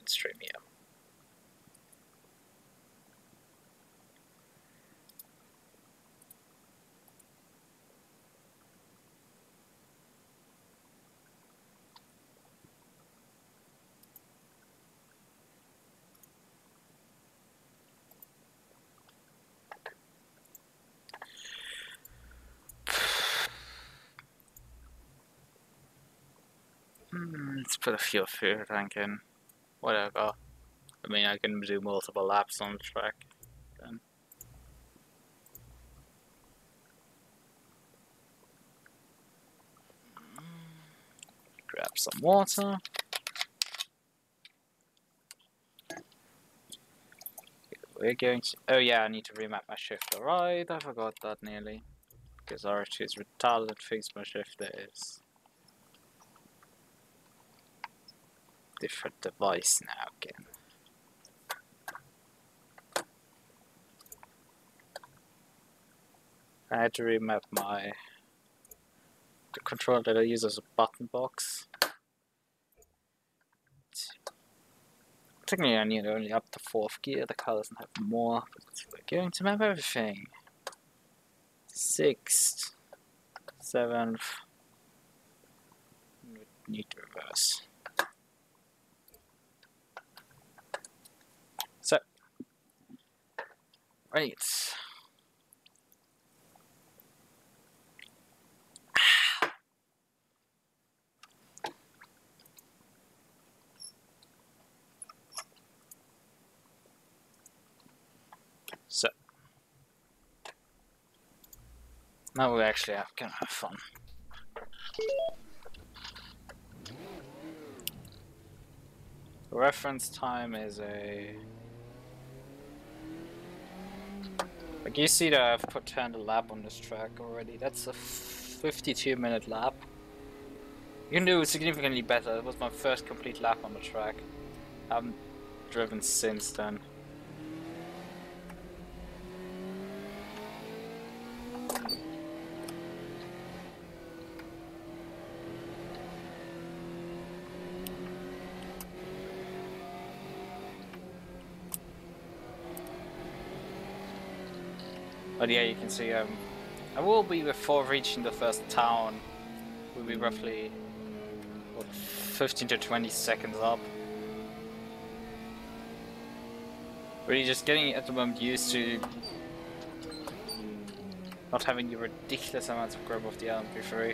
mainstream here. Let's put a fuel tank in. Whatever. I mean, I can do multiple laps on the track then. Grab some water. We're going to... Oh yeah, I need to remap my shifter. Right, I forgot that nearly. Because R2 is retarded, fix my shifter is... different device now again. I had to remap the controller that I use as a button box. Technically I need only up to 4th gear, the car doesn't have more, but we're going to map everything. 6th, 7th, need to reverse. So, right. So, now we actually gonna have fun. The reference time is a... Like you see that I've turned a lap on this track already. That's a 52-minute lap. You can do significantly better. It was my first complete lap on the track. I haven't driven since then. But yeah, you can see I will be, before reaching the first town, will be roughly what, 15 to 20 seconds up. Really just getting at the moment used to not having the ridiculous amounts of grip of the LMP3.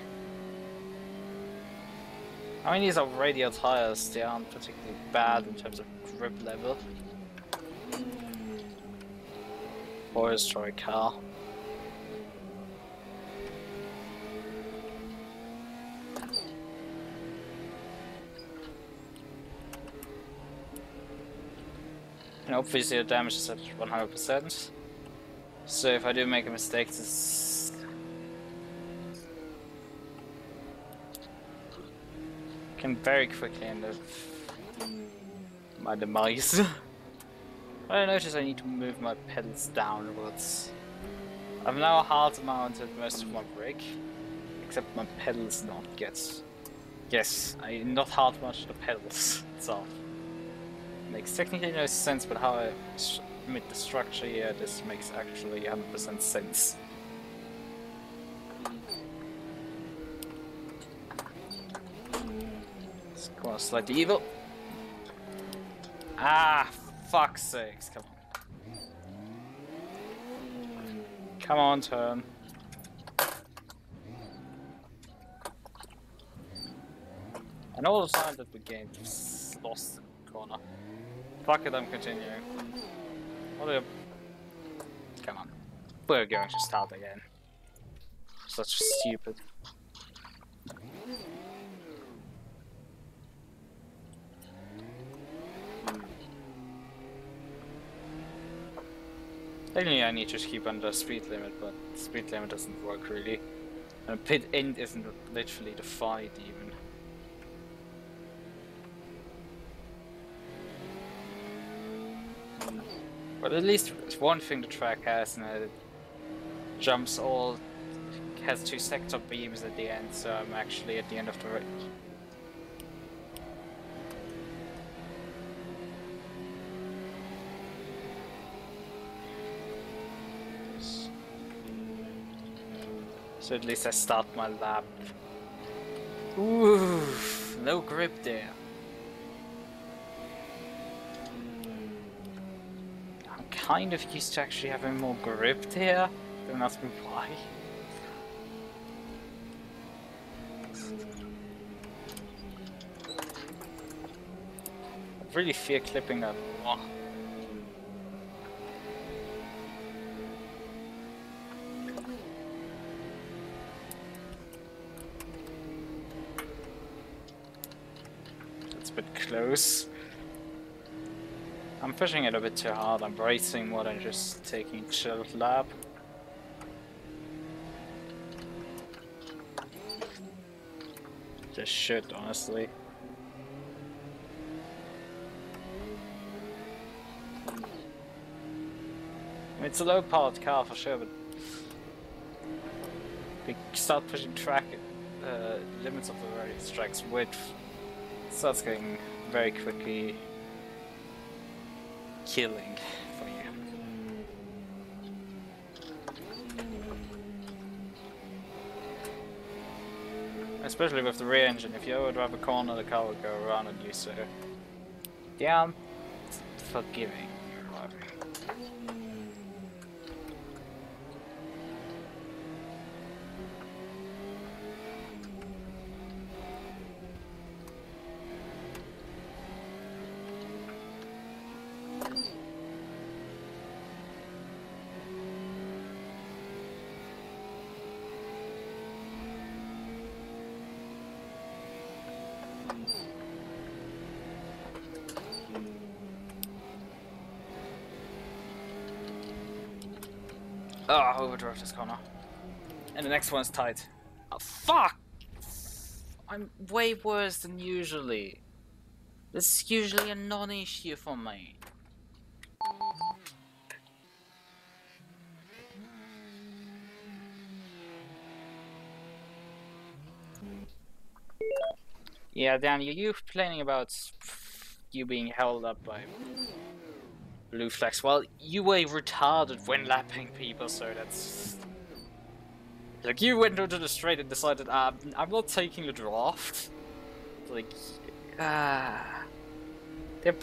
I mean, these are radial tires, they aren't particularly bad in terms of grip level. For a destroy car. And obviously the damage is at 100%. So if I do make a mistake, this can very quickly end up my demise. I notice I need to move my pedals downwards. I've now hard mounted most of my brake, except my pedals not yet. Yes, I not hard mounted the pedals itself. Makes technically no sense, but how I made the structure here, this makes actually 100% sense. Let's go on slightly evil. Ah! Fuck's sakes, come on. Come on, turn. And all the time that the game just lost in the corner. Fuck it, I'm continuing. What are... Come on. We're going to start again. Such stupid. Technically I need to keep under speed limit, but speed limit doesn't work really. And pit end isn't literally the fight even. But at least one thing the track has, and it jumps all, has 2 sector beams at the end, so I'm actually at the end of the race. So at least I start my lap. Ooh, no grip there. I'm kind of used to actually having more grip there. Don't ask me why. I really fear clipping that. Oh. That's a bit close. I'm pushing it a bit too hard. I'm bracing more than just taking a chilled lap. Just shit, honestly. I mean, it's a low-powered car for sure, but we start pushing track limits of the various tracks width. It starts getting very quickly killing for you. Especially with the rear engine, if you would have a corner, the car would go around on you, so yeah, I'm forgiving your driver. Oh, overdrive this corner. And the next one's tight. Oh, fuck! I'm way worse than usually. This is usually a non-issue for me. Yeah, Dan, you complaining about you being held up by blue flags. Well, you were retarded when lapping people, so that's... Like, you went onto the straight and decided, I'm not taking the draft. Like, there are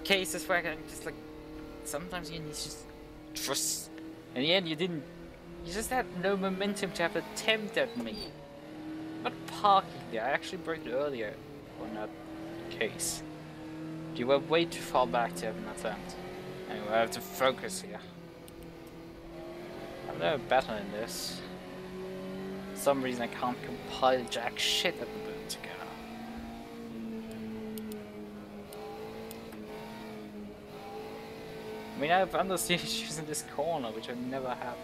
cases where I just, like, sometimes you need to just trust. In the end, you didn't... You just had no momentum to have an attempt at me. Not parking there, I actually braked earlier on that case. You were way too far back to have an attempt. Anyway, I have to focus here. I'm no better in this. For some reason I can't compile jack shit at the boot together. I mean, I have understeer issues in this corner, which I never have.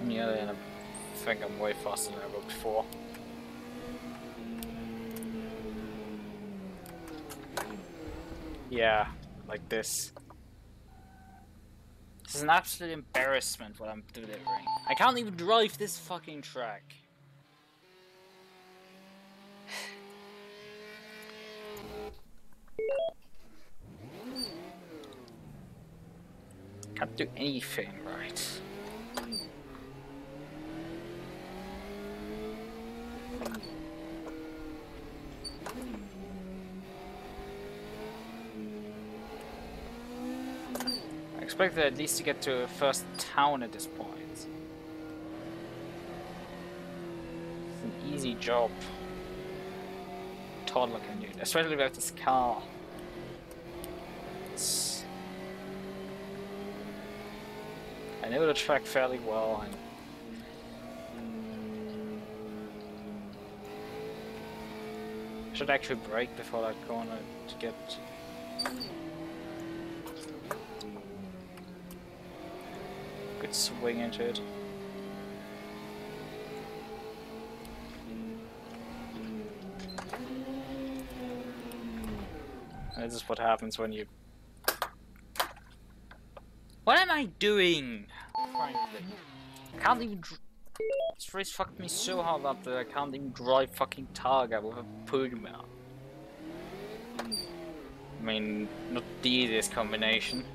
On the other hand, I think I'm way faster than I was before. Yeah, like this. This is an absolute embarrassment what I'm delivering. I can't even drive this fucking track. Can't do anything right. I expected at least to get to a first town at this point. It's an easy job. Toddler can do it, especially with this car. I know the track fairly well. I should actually brake before that corner to get good swing into it. And this is what happens when you... What am I doing? Frankly, I can't even. This race fucked me so hard up that I can't even drive fucking Targa with a Puma. I mean, not the easiest combination.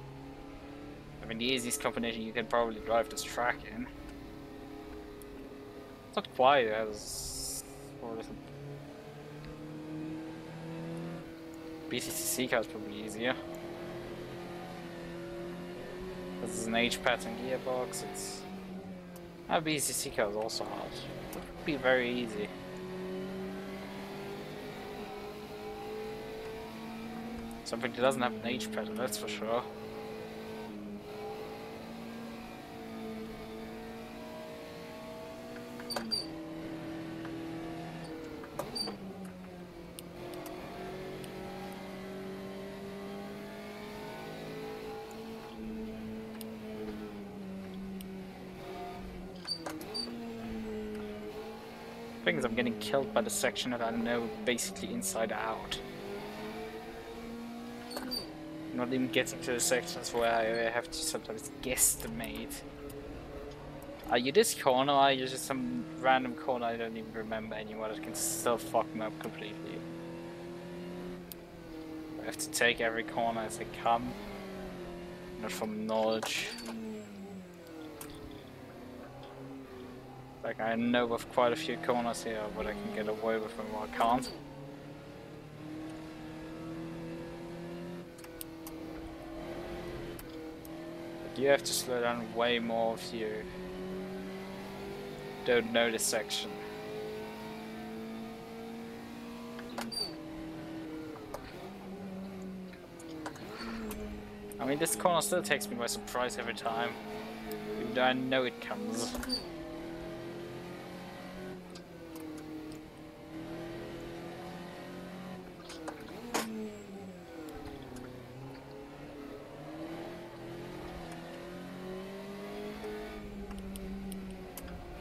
mean, the easiest combination you can probably drive this track in. It's not quite as... Or is it? BTCC car is probably easier. This is an H pattern gearbox, it's... BTCC car is also hard. It would be very easy. Something that doesn't have an H pattern, that's for sure. The thing is, I'm getting killed by the section that I know basically inside out. Not even getting to the sections where I have to sometimes guesstimate. Are you this corner, or are you just some random corner I don't even remember anymore that can still fuck me up completely? I have to take every corner as they come, not from knowledge. Like, I know of quite a few corners here, but I can get away with them or I can't. You have to slow down way more if you don't know this section. I mean, this corner still takes me by surprise every time, even though I know it comes.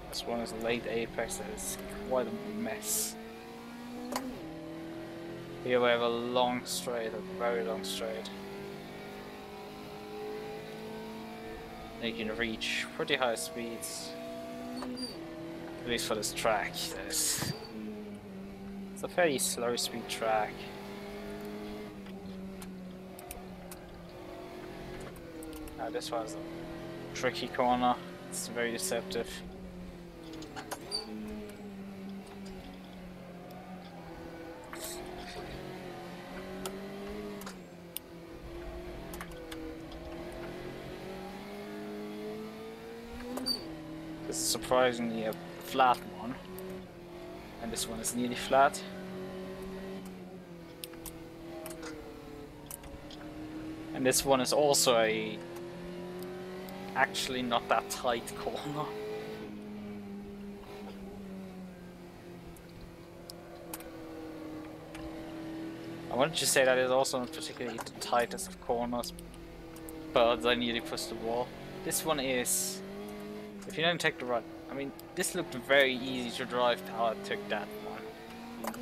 This one is a late apex that is quite a mess. Here we have a long straight, a very long straight. You can reach pretty high speeds, at least for this track. It's a fairly slow speed track. Now this one's a tricky corner, it's very deceptive. This is surprisingly a flat one, and this one is nearly flat. And this one is also actually not that tight corner. I wanted to say that it's also not particularly the tightest of corners, but I nearly pushed the wall. This one is... If you don't take the right, I mean, this looked very easy to drive till I took that one.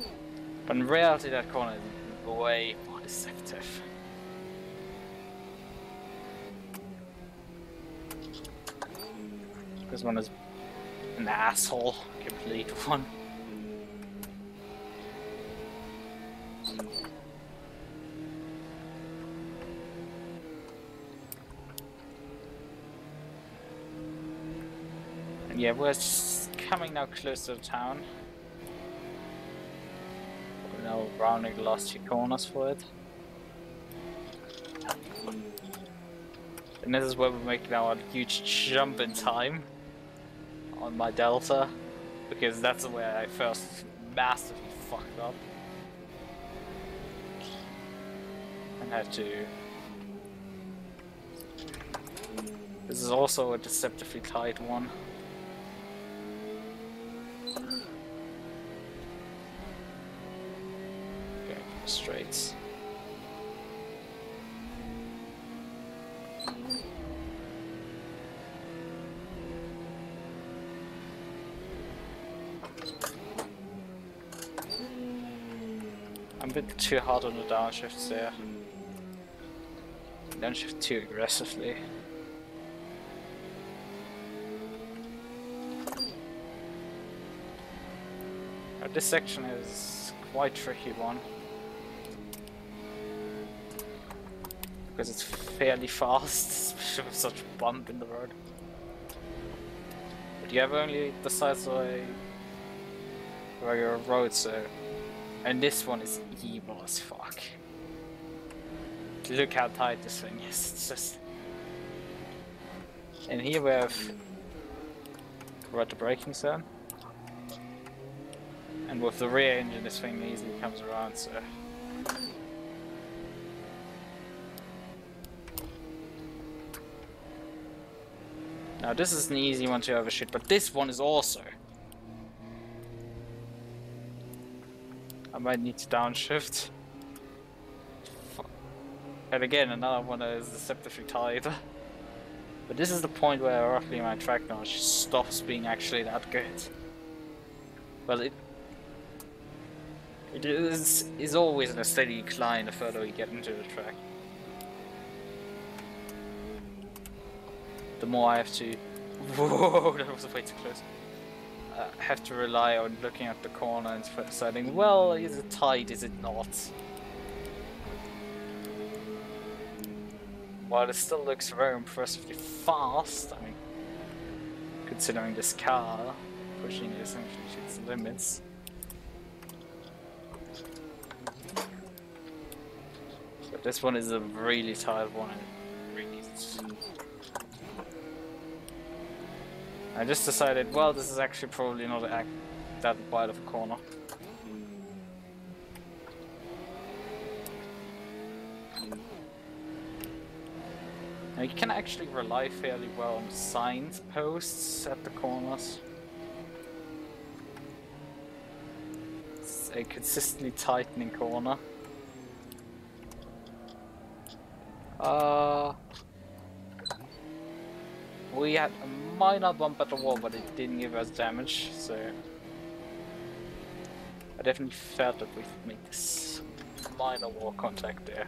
But in reality, that corner is way more deceptive. This one is an asshole, complete one. Yeah, we're just coming now close to the town. We're now rounding the last few corners for it. And this is where we're making now a huge jump in time on my Delta, because that's where I first massively fucked up. And had to... This is also a deceptively tight one. Straights. I'm a bit too hard on the downshifts there. Downshift too aggressively. This section is quite tricky one. because it's fairly fast, especially with such a bump in the road. But you have only the size of where your road, so. And this one is evil as fuck. Look how tight this thing is, it's just... And here we have the braking zone. And with the rear engine this thing easily comes around, so... Now this is an easy one to overshoot, but this one is also... I might need to downshift. And again, another one that is deceptively tight. But this is the point where roughly my track knowledge stops being actually that good. Well, it is always in a steady decline the further you get into the track. The more I have to... Whoa, that was way too close. Have to rely on looking at the corner and deciding, well, is it tight, is it not? While it still looks very impressively fast, I mean, considering this car, pushing it essentially to its limits. But this one is a really tight one and really... I just decided, well, this is actually probably not that wide of a corner. Now you can actually rely fairly well on signs posts at the corners. It's a consistently tightening corner. We had a minor bump at the wall, but it didn't give us damage, so I definitely felt that we've made this minor wall contact there.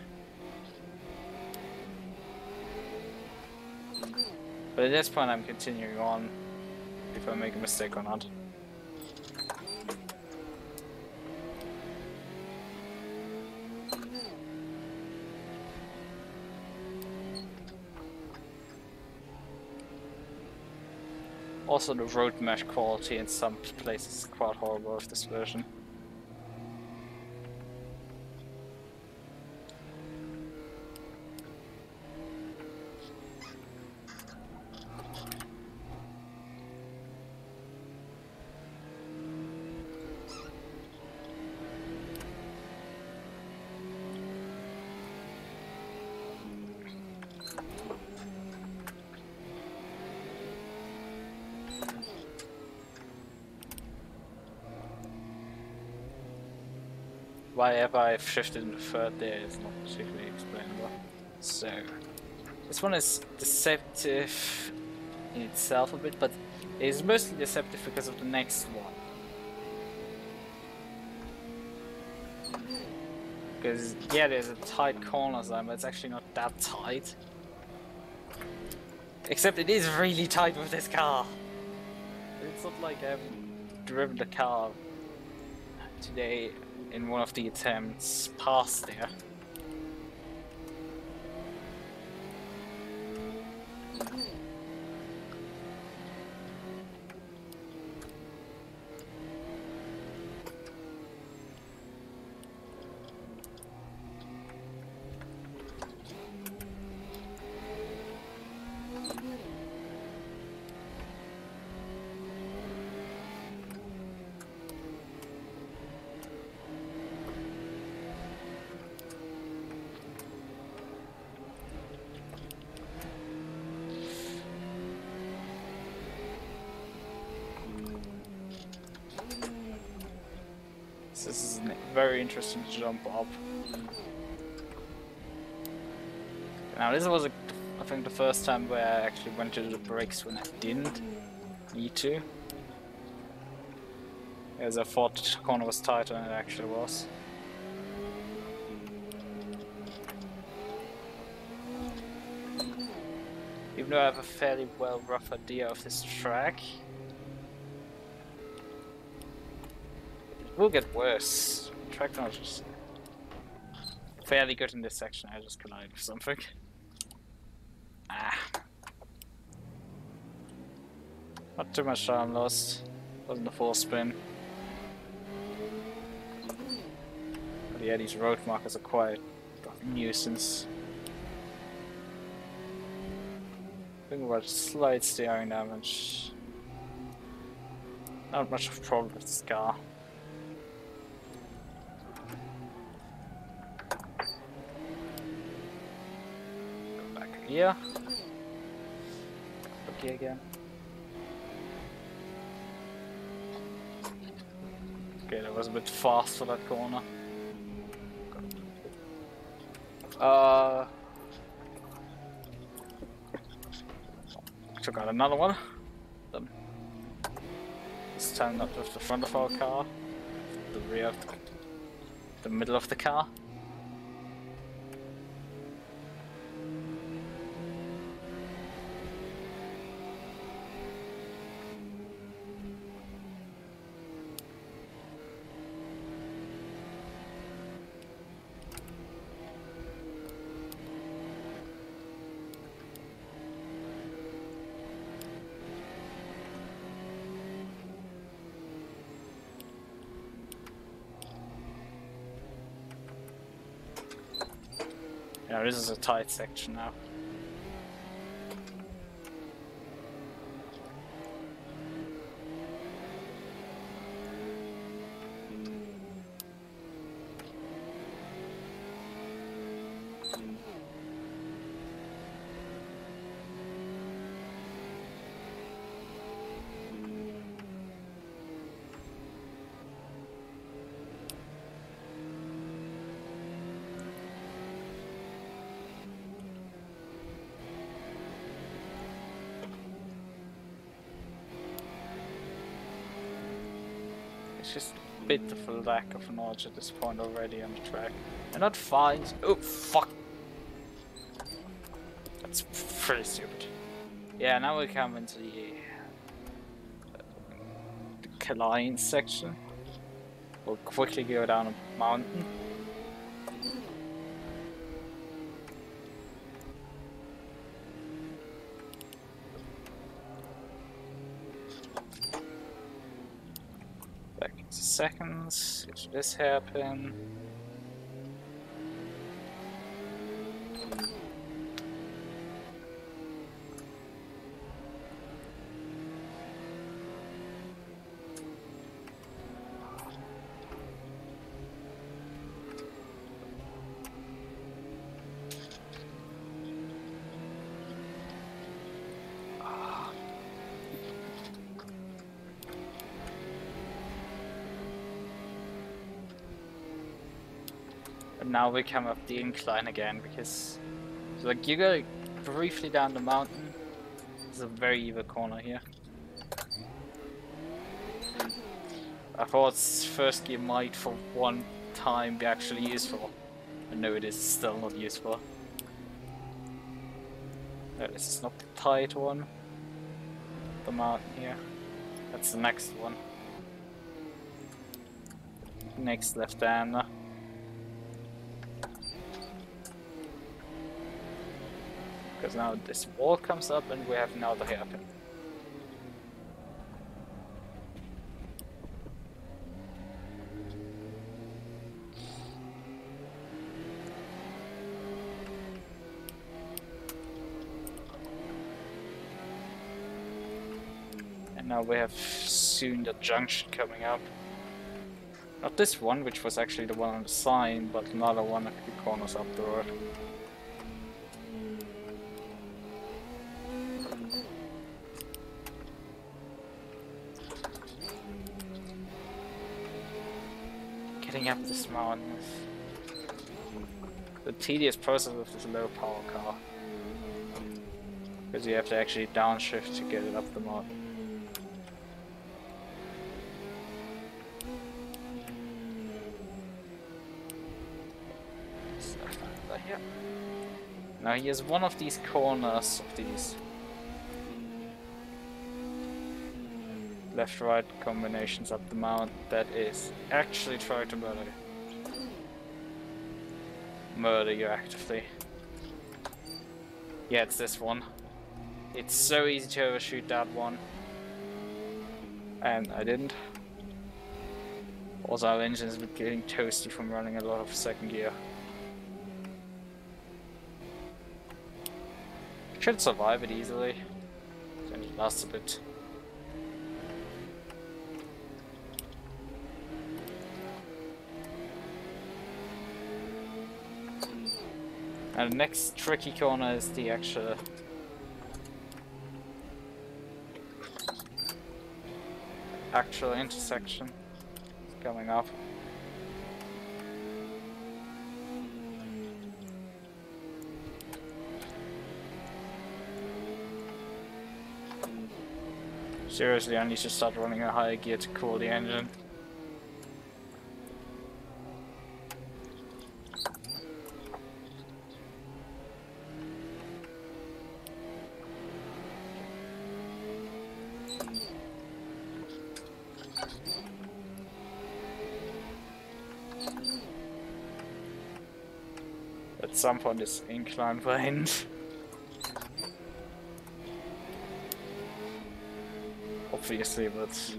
But at this point I'm continuing on if I make a mistake or not. Also, the road mesh quality in some places is quite horrible of this version. Why have I shifted into third there is not particularly explainable. So, this one is deceptive in itself a bit, but it is mostly deceptive because of the next one. Because, yeah, there's a tight corner zone, but it's actually not that tight. Except it is really tight with this car. It's not like I've driven the car today in one of the attempts past there. This is a very interesting jump up. Now this was, I think, the first time where I actually went to the brakes when I didn't need to. As I thought the corner was tighter than it actually was. Even though I have a fairly well rough idea of this track, will get worse. Track knowledge is fairly good in this section. I just collided with something. Ah. Not too much time lost. Wasn't a full spin. But yeah, these road markers are quite a nuisance. Think about slight steering damage. Not much of a problem with this car. Go back here. Back here again. Okay, that was a bit fast for that corner. Took out another one. This time not with the front of our car, the rear of the middle of the car. Yeah, this is a tight section now. It's just a bit of a lack of knowledge at this point already on the track. And not fine. Oh fuck! That's pretty stupid. Yeah, now we come into the Kaline section. We'll quickly go down a mountain. Back into seconds. Should this happen? And now we come up the incline again because, like, you go briefly down the mountain. There's a very evil corner here. I thought first gear might for one time be actually useful, but no, it is still not useful. No, this is not the tight one. The mountain here. That's the next one. Next left-hander. Because now this wall comes up and we have another hairpin. And now we have soon the junction coming up. Not this one, which was actually the one on the sign, but another one a few corners up the road. Getting up this mountain is the tedious process of this low power car. Because you have to actually downshift to get it up the mountain. Now here's one of these corners of these left-right combinations up the mount that is actually trying to murder you actively. Yeah, it's this one. It's so easy to overshoot that one. And I didn't. Also, our engine's been getting toasty from running a lot of second gear. Should survive it easily. It only lasts a bit. And the next tricky corner is the actual intersection coming up. Seriously, I need to start running a higher gear to cool the engine. At some point this incline will end. Obviously, but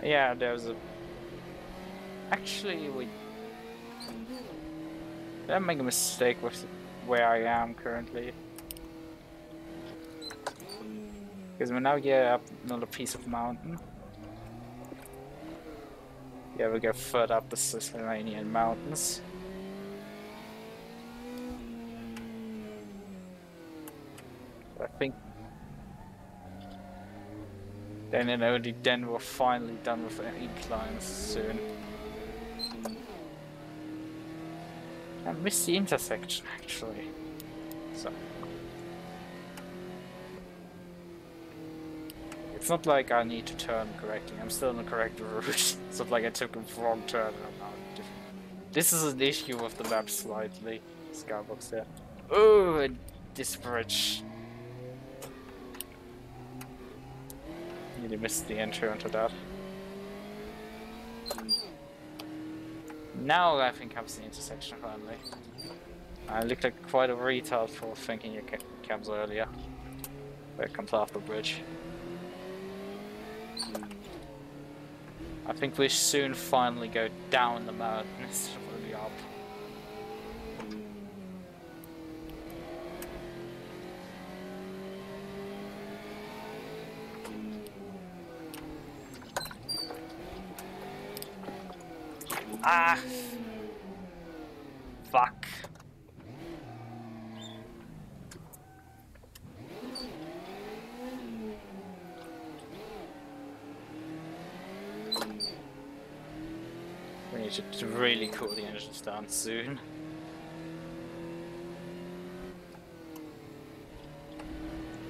yeah, there's a actually we did I make a mistake with where I am currently. Because we now get up another piece of mountain. Yeah, we go further up the Sicilian mountains. I think then and only then we're finally done with inclines soon. I missed the intersection actually. So it's not like I need to turn correctly. I'm still on the correct route. It's not like I took a wrong turn and I'm now different. This is an issue with the map slightly. Skybox there. Oh, and this bridge. Nearly missed the entry onto that. Now I think comes the intersection finally. I looked like quite a retard for thinking it comes earlier. But it comes after the bridge. I think we soon finally go down the mountain instead of really up. Ah! Fuck. We need to really cool the engines down soon.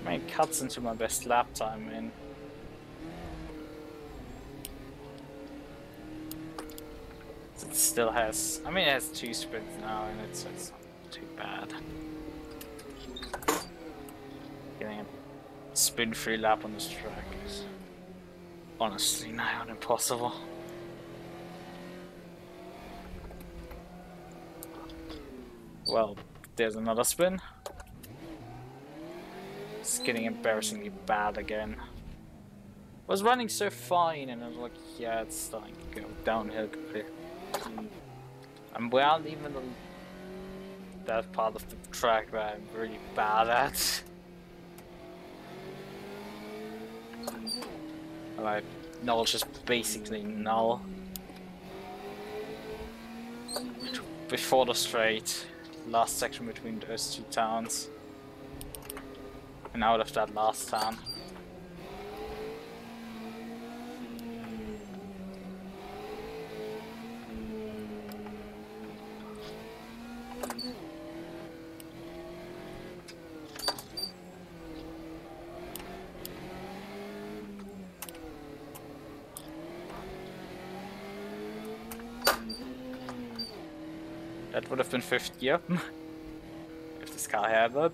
I mean, it cuts into my best lap time in. It still has, I mean, it has 2 sprints now, and it's not too bad. Getting a spin-free lap on this track is honestly now impossible. Well, there's another spin. It's getting embarrassingly bad again. I was running so fine, and I was like, yeah, it's starting to go downhill completely. And well, even that part of the track that I'm really bad at. My knowledge is basically null. Before the straight, last section between those 2 towns. And out of that last town. That would have been 5th gear, if this car had that.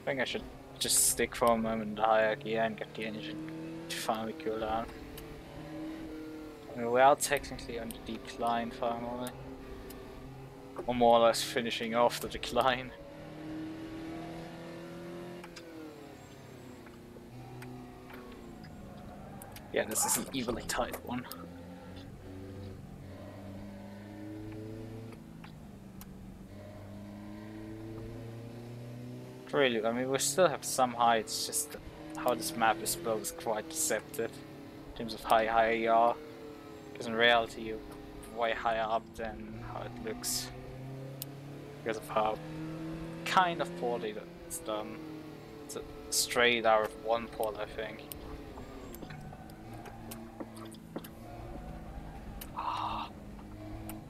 think I should just stick for a moment in the higher gear and get the engine to finally cool down. I mean, we are technically on the decline finally. Or more or less finishing off the decline. Yeah, this is an evenly tight one. Really, I mean, we still have some heights, just how this map is built is quite deceptive in terms of how high you are. Because in reality, you're way higher up than how it looks. Because of how kind of poorly it's done. It's a straight out of one port, I think. Ah,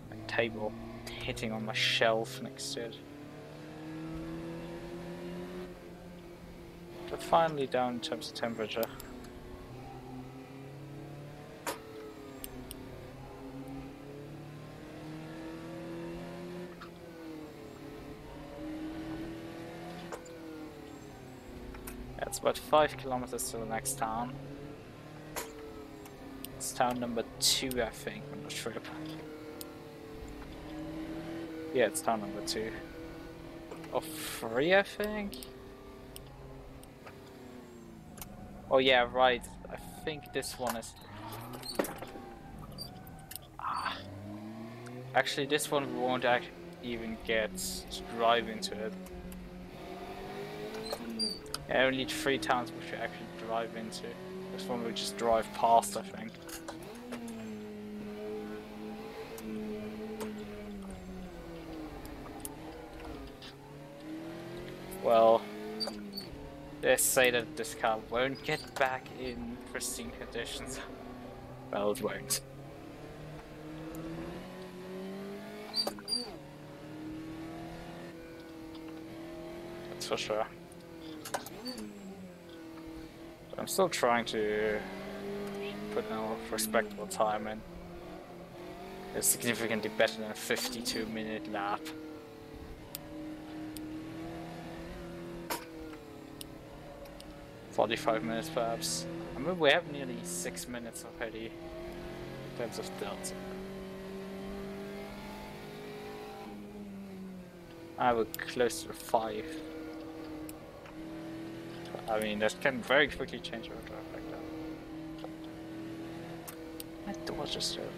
my table hitting on my shelf next to it. But finally down in terms of temperature. It's about 5 kilometers to the next town. It's town number 2, I think, on the trip. Yeah, it's town number 2. Or 3, I think? Oh yeah, right. I think this one is... Actually, this one we won't even get to drive into it. Yeah, only 3 towns we should actually drive into. This one we just drive past, I think. Well, they say that this car won't get back in pristine conditions. Well, it won't. That's for sure. I'm still trying to put a respectable time in. It's significantly better than a 52-minute lap. "45 minutes perhaps. I mean, we have nearly 6 minutes already in terms of delta. I was close to 5. I mean, that can very quickly change our rFactor. My door just opened.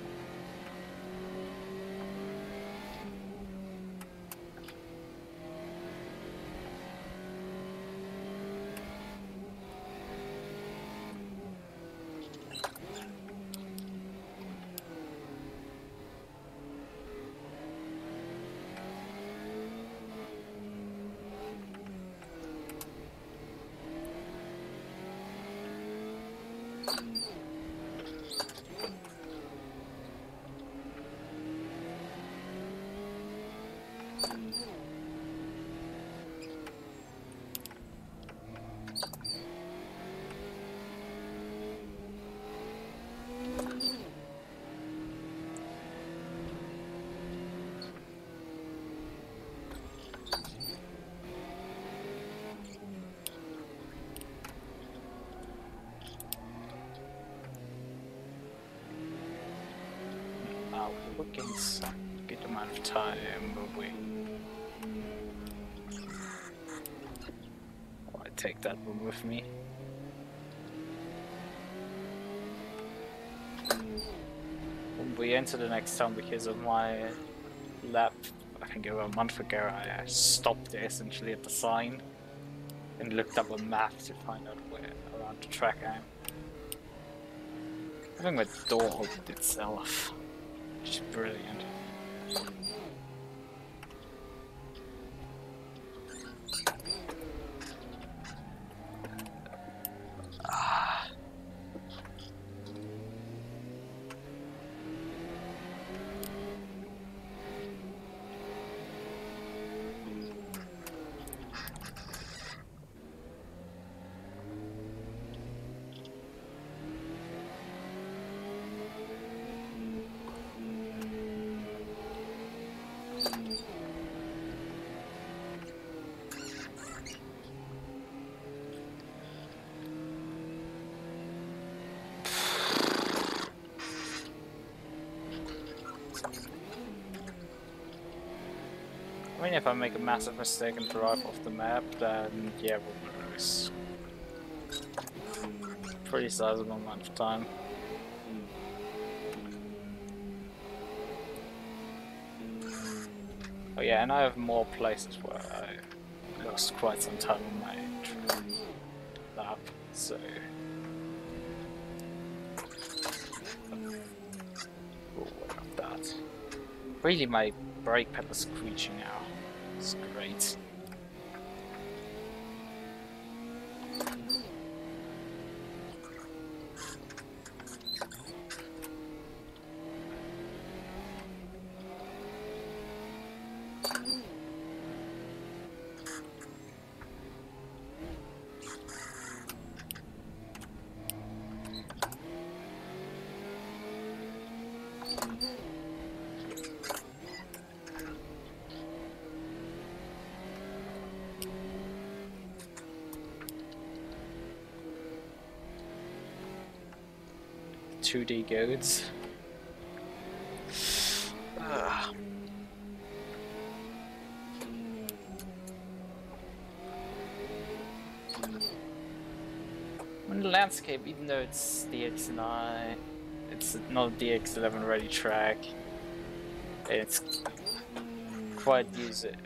We're getting some good amount of time, but we... Oh, I take that one with me. When we enter the next town, because of my lap, I think over a month ago, I stopped there essentially at the sign and looked up a map to find out where around the track I am. I think my door opened itself. Which is brilliant. I mean, if I make a massive mistake and drive off the map, then yeah, we'll lose. Pretty sizable amount of time. Oh yeah, and I have more places where I lost quite some time on my lap, so... Oh, what about that? Really, my brake pedal is screeching now. It's great. .2D goads. In the landscape, even though it's DX9, it's not a DX11 ready track. It's quite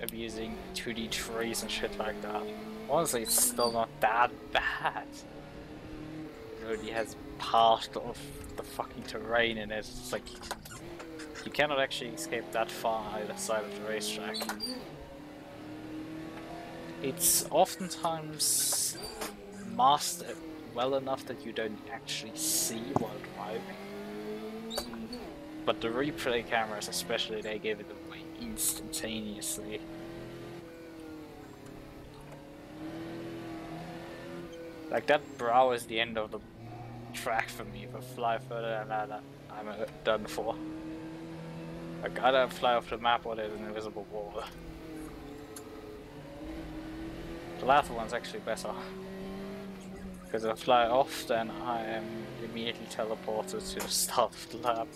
abusing 2D trees and shit like that. Honestly, it's still not that bad. It already has part of the fucking terrain in it. It's like you cannot actually escape that far either side of the racetrack. It's oftentimes mastered well enough that you don't actually see while driving. But the replay cameras especially, they give it away instantaneously. Like that brow is the end of the track for me. If I fly further than that, I'm done for. I gotta fly off the map or there's an invisible wall. The last one's actually better. Because if I fly off, then I am immediately teleported to the start of the lap.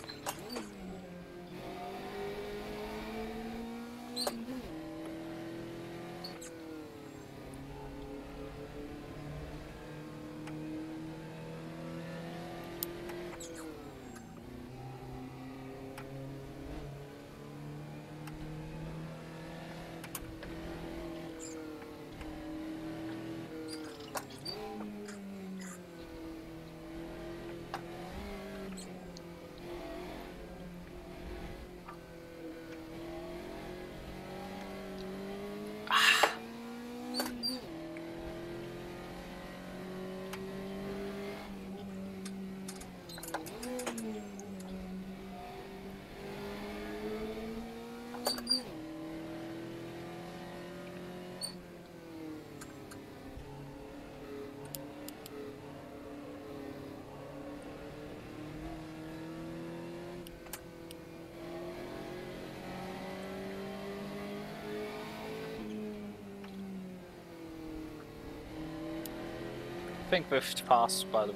I think we've passed, by the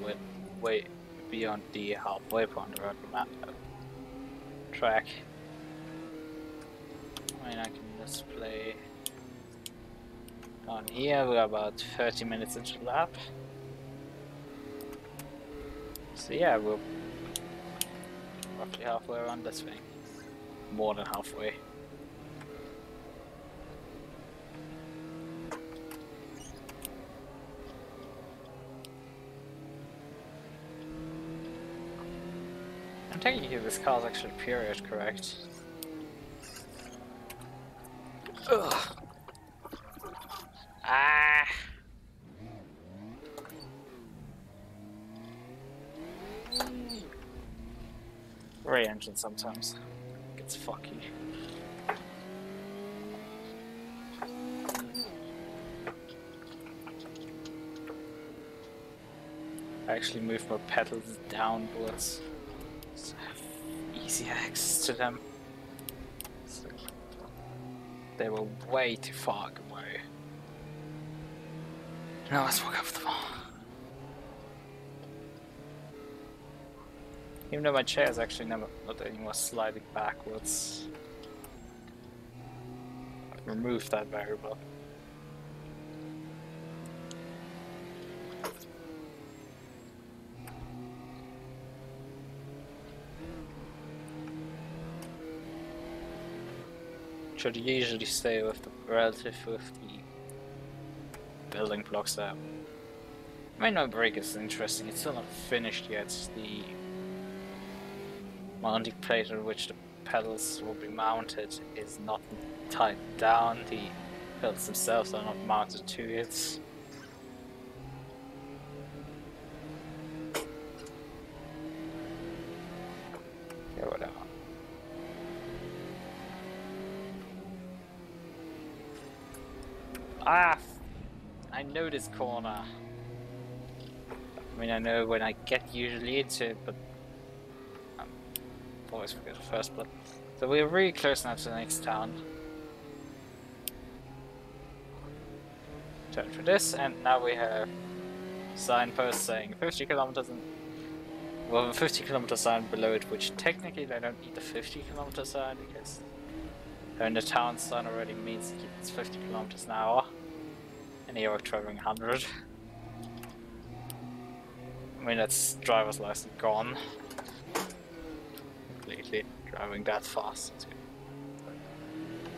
way beyond the halfway point around the map track. I mean, I can just play down here. We're about 30 minutes into the lap. So yeah, we're roughly halfway around this thing. More than halfway. Technically, this car is actually period correct. Ugh. Ah. Rear engine sometimes gets fucky. I actually moved my pedals downwards. So I have easy access to them. So they were way too far away. Now let's walk up the wall. Even though my chair is actually not anymore sliding backwards. remove that variable. Should usually stay with the relative with the building blocks there. Main no brake is interesting, it's still not finished yet. The mounting plate on which the pedals will be mounted is not tied down, the pedals themselves are not mounted to it. Yeah, whatever. Ah! I know this corner. I mean, I know when I get usually into it, but I always forget the first blood. So we're really close now to the next town. Turn for this, and now we have signposts saying 50 kilometers and well, a 50 kilometer sign below it, which technically they don't need the 50 kilometer sign because in the town sign already means it's 50 kilometers an hour, and here we're traveling 100. I mean, that's driver's license gone. Completely driving that fast. It's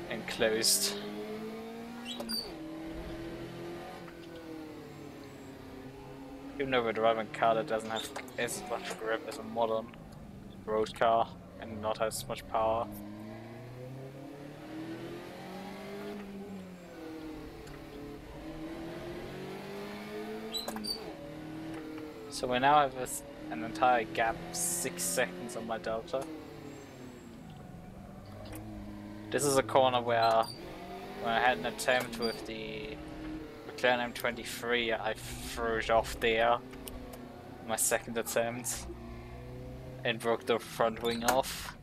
enclosed. Even though we're driving a car that doesn't have as much grip as a modern road car and not as much power. So we now have an entire gap, 6 seconds on my delta. This is a corner where when I had an attempt with the McLaren M23, I threw it off there, my second attempt, and broke the front wing off,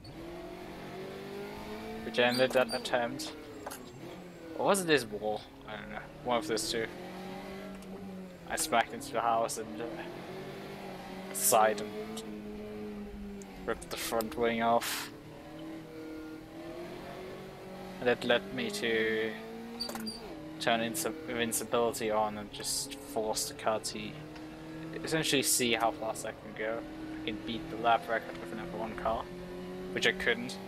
which ended that attempt. Or was it this wall? I don't know, one of those two. I smacked into the house and side and ripped the front wing off. And that led me to turn invincibility on and just force the car to essentially see how fast I can go. I can beat the lap record with an F1 car, which I couldn't.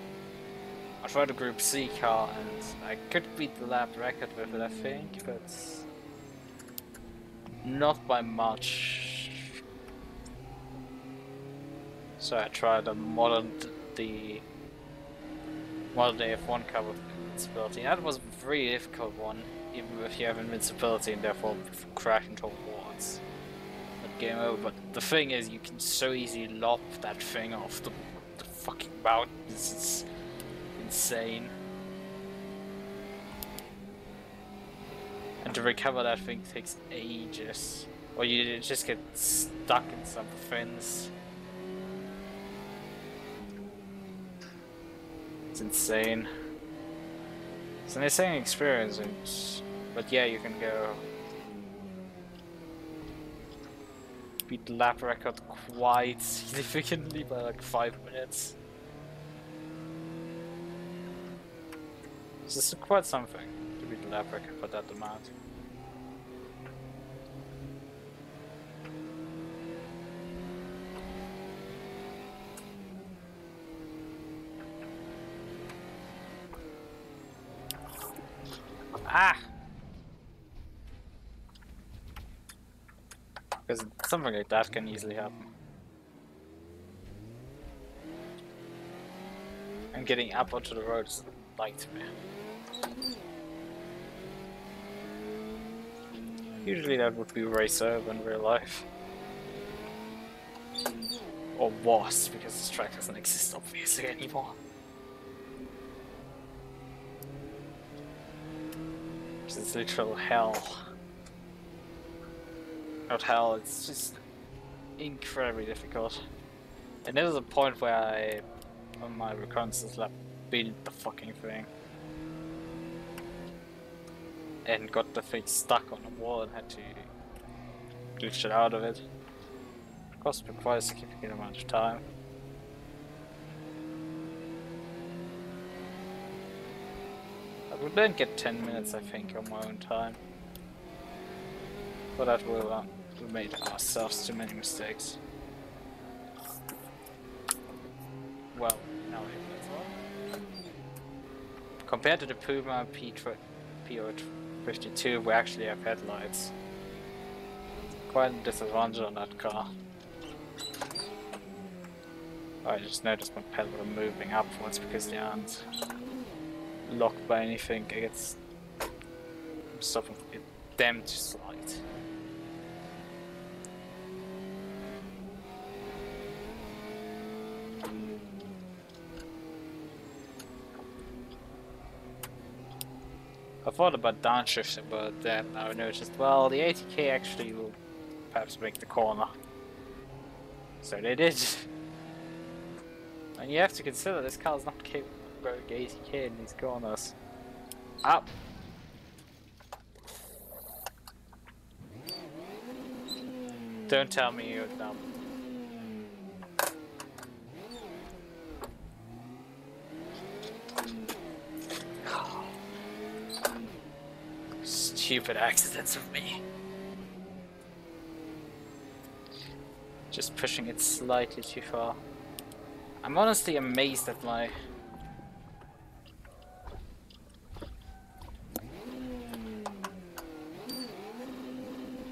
I tried a Group C car and I could beat the lap record with it, I think, but not by much. So I tried the modern day F1 car with invincibility. That was a very difficult one, even if you have invincibility and therefore crash into walls. Not game over, but the thing is, you can so easily lop that thing off the fucking mountains. It's insane. And to recover that thing takes ages. Or you just get stuck in some fence. It's insane. It's an insane experience, but yeah, you can go beat the lap record quite significantly by like 5 minutes. This is quite something to beat the lap record for that amount. Ah! Because something like that can easily happen. And getting up onto the road is a nightmare. Usually that would be racer in real life. Or was, because this track doesn't exist obviously anymore. It's literal hell. Not hell, it's just incredibly difficult. And there was a point where I, on my reconnaissance lap, built the fucking thing. And got the thing stuck on the wall and had to glitch it out of it. Cost me quite a significant amount of time. We don't get 10 minutes, I think, on my own time. But that will, we made ourselves too many mistakes. Well, now that's all. Compared to the Puma PO52, we actually have headlights. Quite a disadvantage on that car. I just noticed my pedals are moving upwards because they aren't locked by anything. I get stopping them to slide. I thought about downshifting, but then I noticed, well, the 80k actually will perhaps make the corner. So they did. And you have to consider this car's not capable of going 80k in these corners. Up! Don't tell me you're dumb. Stupid accidents of me. Just pushing it slightly too far. I'm honestly amazed at my...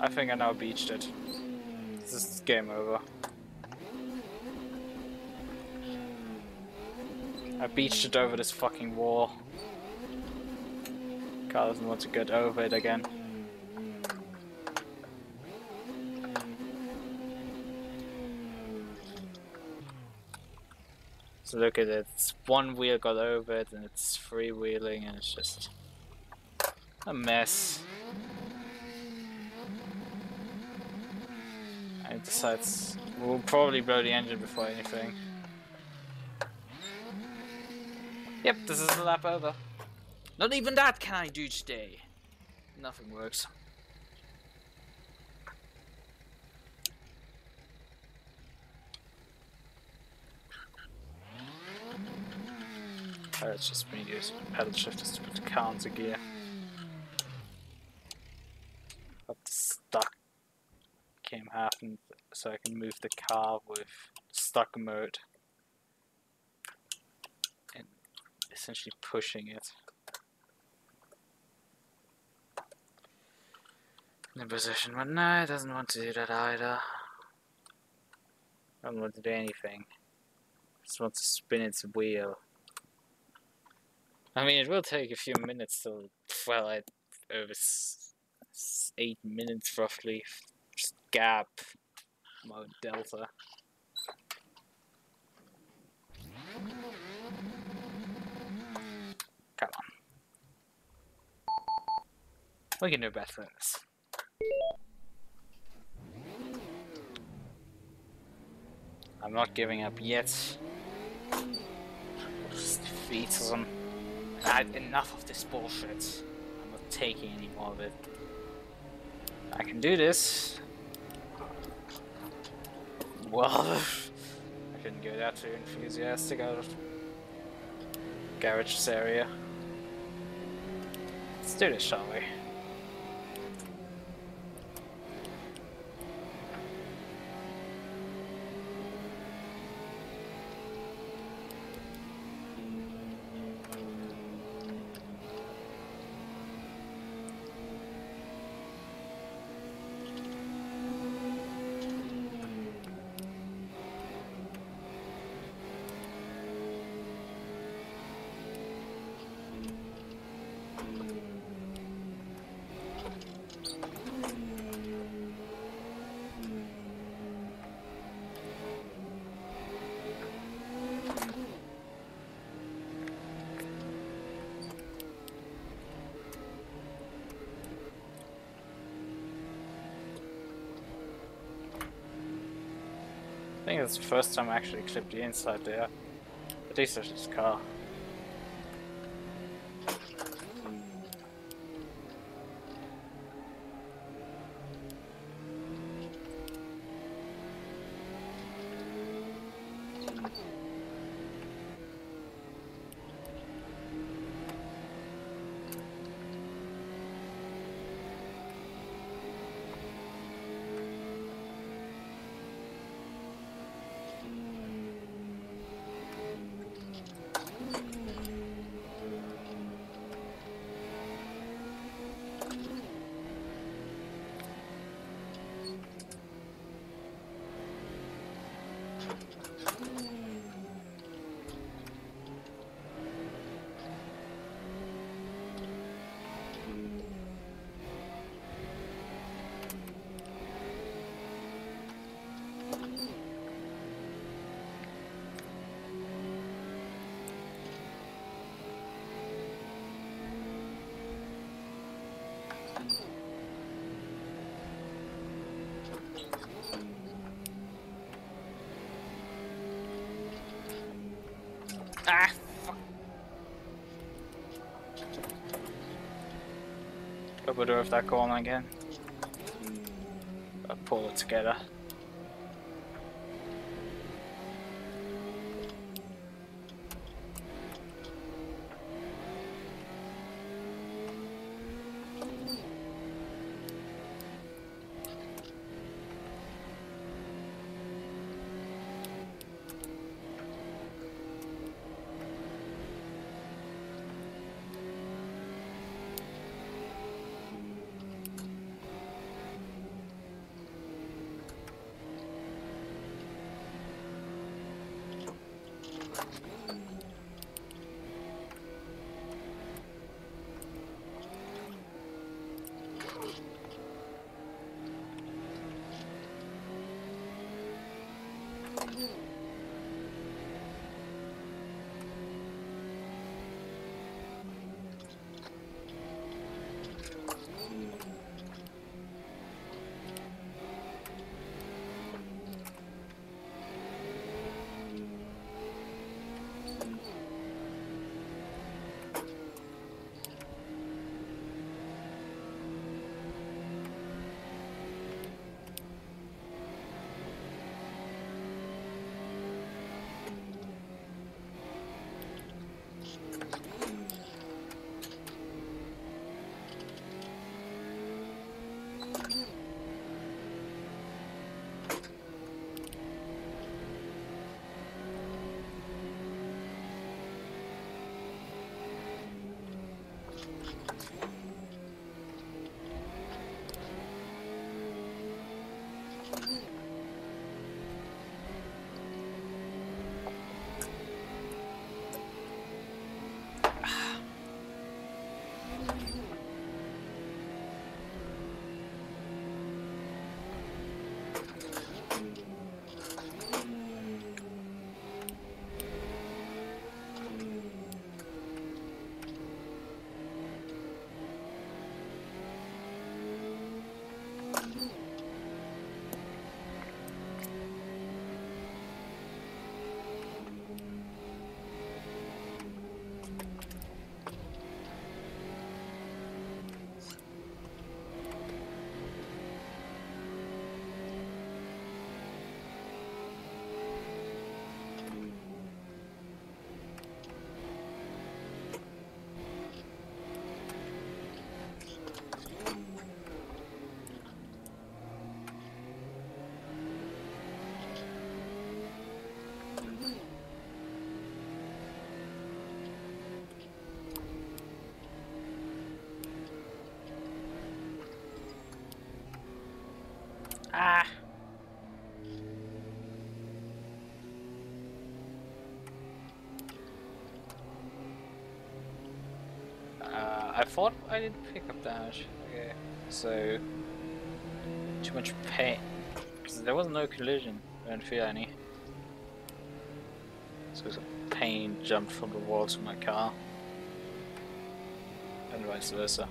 I think I now beached it. This is game over. I beached it over this fucking wall. Car doesn't want to get over it again. So look at it, it's one wheel got over it and it's freewheeling and it's just a mess. And it decides we'll probably blow the engine before anything. Yep, this is the lap over. Not even that can I do today. Nothing works. It's just me using pedal shifters to put the car into gear. But the stuck came happen, so I can move the car with stuck mode and essentially pushing it in a position. But no, it doesn't want to do that either. I don't want to do anything. It just wants to spin its wheel. I mean, it will take a few minutes till, well, over 8 minutes roughly, just gap mode delta. Come on. We can do better than this. I'm not giving up yet. Just defeat them. I had enough of this bullshit. I'm not taking any more of it. I can do this. Well, I couldn't go that too enthusiastic out of garage area. Let's do this, shall we? I think it's the first time I actually clipped the inside there. At least there's this car. Ah, fuck. I would have that corner again. I pull it together. Ah! I thought I didn't pick up damage. Okay, so too much pain because there was no collision. I didn't feel any. So some pain jumped from the wall to my car, and vice versa.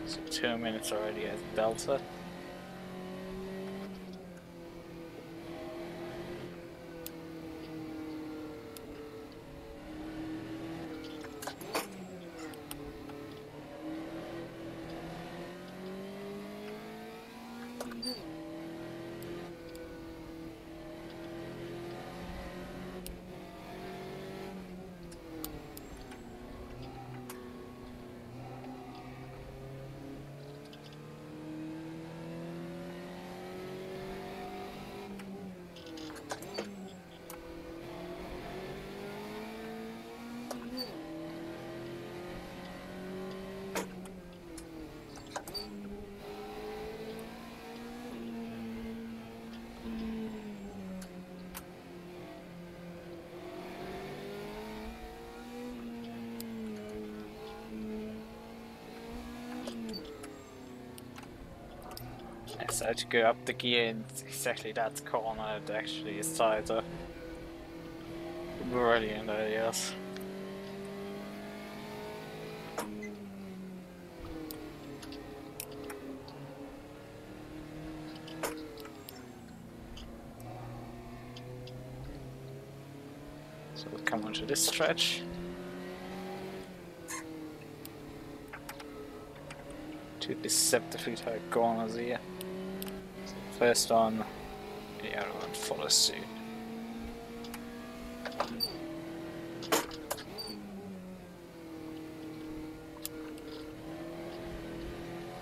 So 2 minutes already as Delta. decide to go up the gear in exactly that corner. It actually is tighter. Brilliant ideas. So we'll come onto this stretch. Two deceptively tight corners here. So first on, the other one follows suit.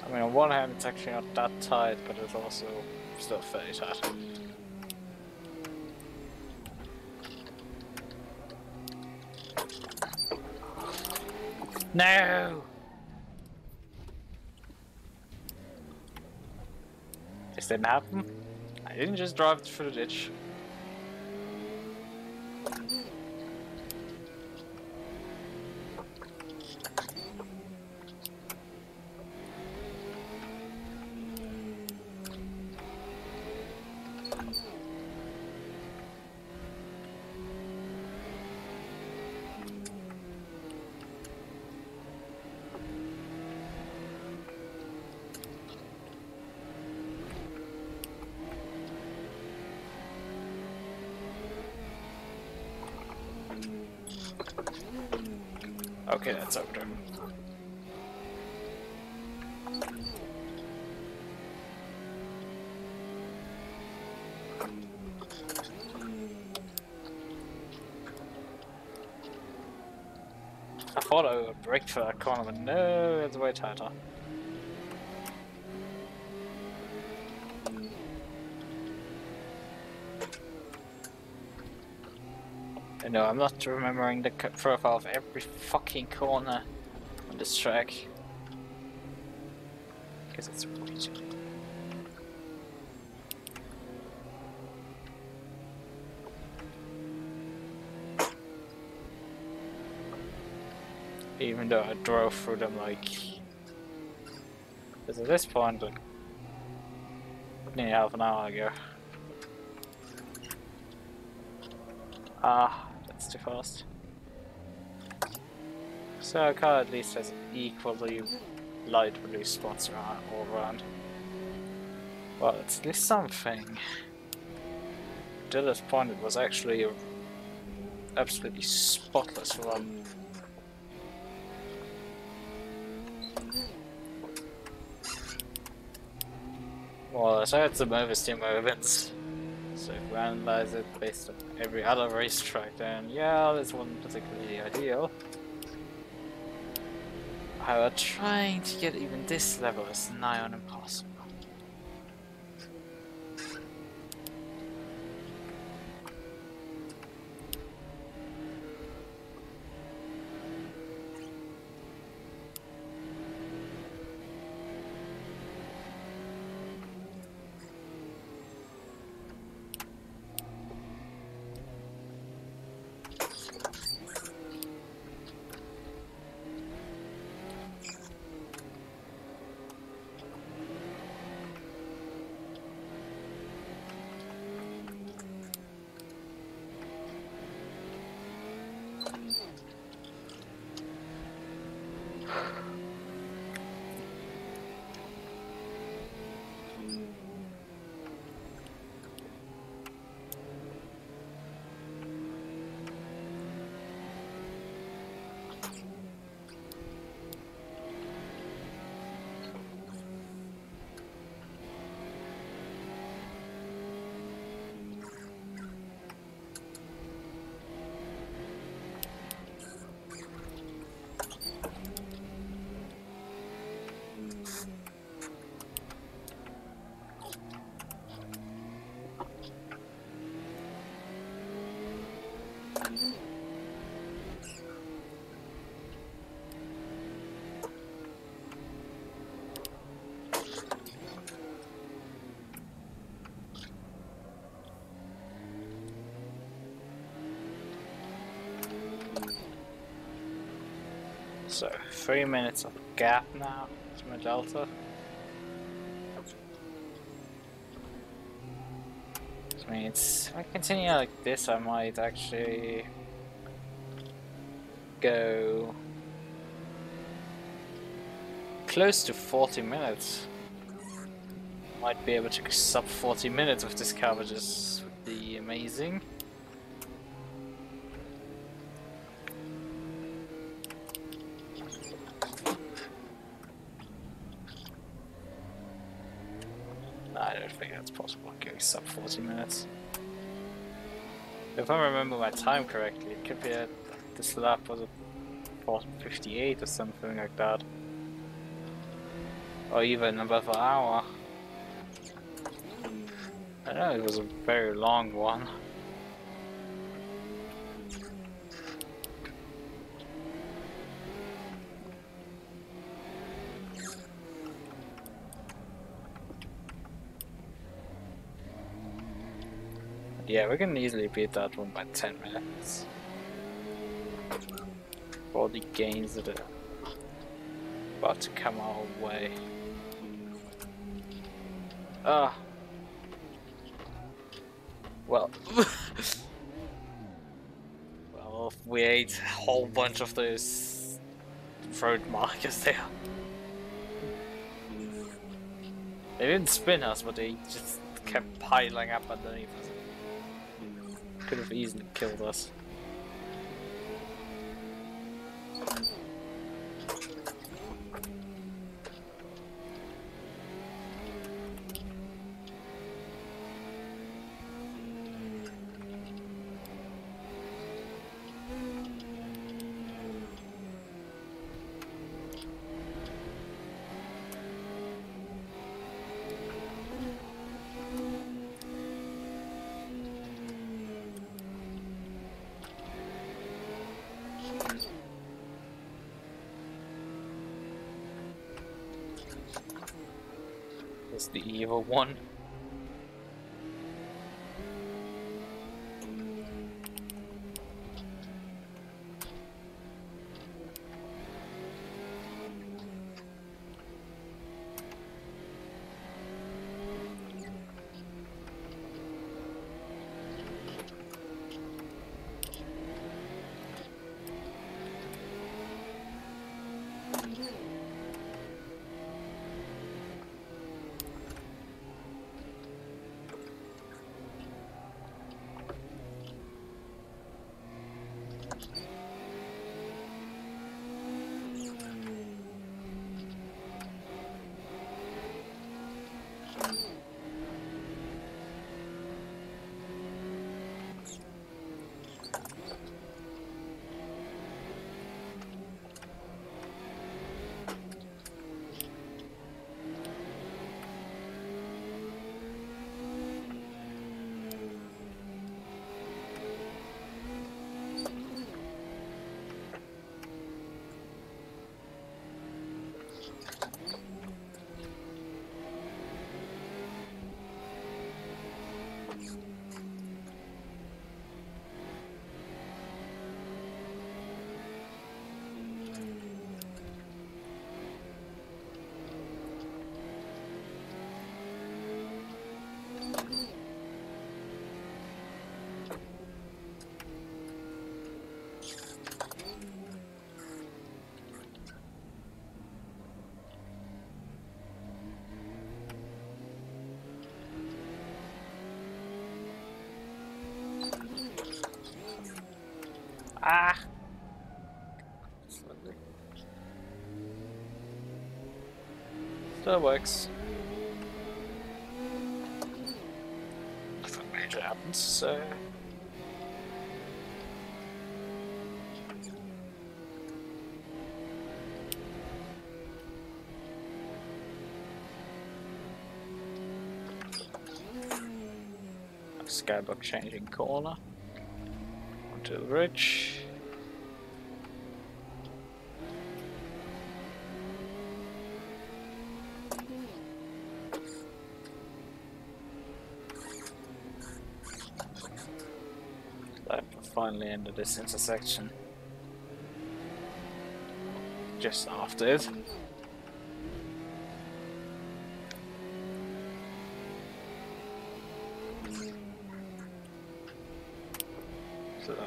I mean, on one hand it's actually not that tight, but it's also still fairly tight. No! This didn't happen. I didn't just drive through the ditch. Okay, that's over there. I thought I would brake for that corner, but no, it's way tighter. No, I'm not remembering the profile of every fucking corner on this track. Because it's way too. Even though I drove through them like... Because at this point, like... nearly half an hour ago. Ah, that's too fast. So our car at least has equally light release spots around, all around. Well, it's at least something. To this point it was actually a absolutely spotless run. Well, so it's some oversteer movements. So if we analyze it based on every other racetrack, then yeah, this wasn't particularly ideal. However, trying to get even this level is nigh on impossible. So 3 minutes of gap now to my delta. means if I continue like this, I might actually go close to 40 minutes. Might be able to sub 40 minutes with this car, which would be amazing. I don't think that's possible, going sub 40 minutes. If I remember my time correctly, it could be at this lap was a 4:58 or something like that. Or even above an hour. I know it was a very long one. Yeah, we can easily beat that one by 10 minutes. For all the gains that are about to come our way. Well, well, we ate a whole bunch of those road markers there. They didn't spin us, but they just kept piling up underneath us. Could have easily killed us. It's the evil one. Ah! Still works. Nothing major happens, so... Skybox changing corner. Onto the bridge. I've finally ended this intersection. Just after it.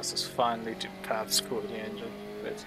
allows us finally to path school the engine a bit.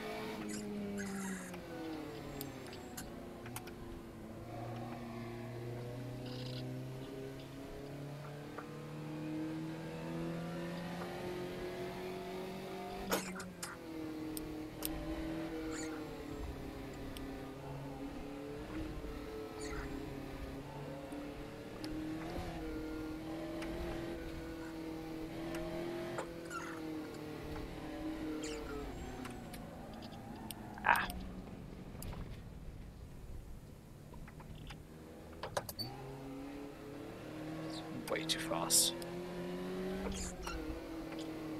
Way too fast.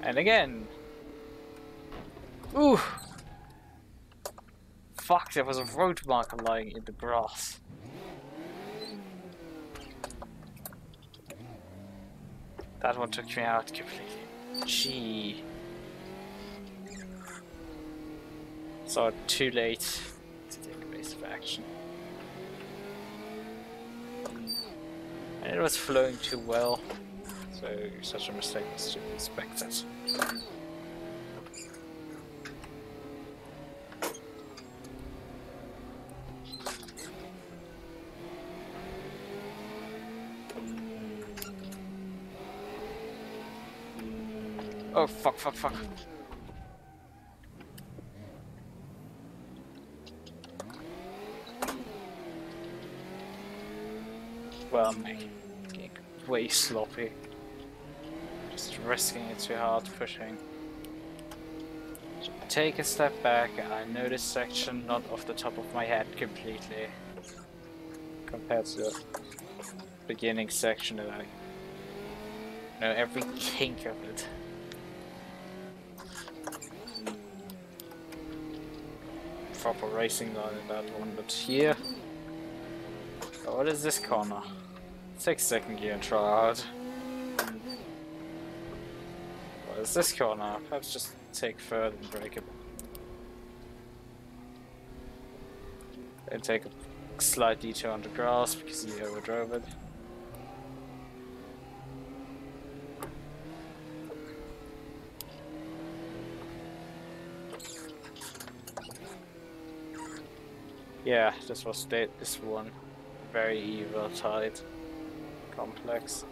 And again. Ooh! Fuck, there was a road marker lying in the grass. That one took me out completely. Gee. So too late to take a base of action. And it was flowing too well, so such a mistake was to be expected. Oh fuck, fuck, fuck. Well, I'm getting way sloppy. Just risking it too hard, pushing. Take a step back. I know this section not off the top of my head completely. Compared to the beginning section that I know every kink of it. Proper racing line in that one, but here. Oh, what is this corner? Take second gear and try hard. What is this corner? Perhaps just take third and break it. Then take a slight detour on the grass because he overdrove it. Yeah, this was this one. Very evil tied complex.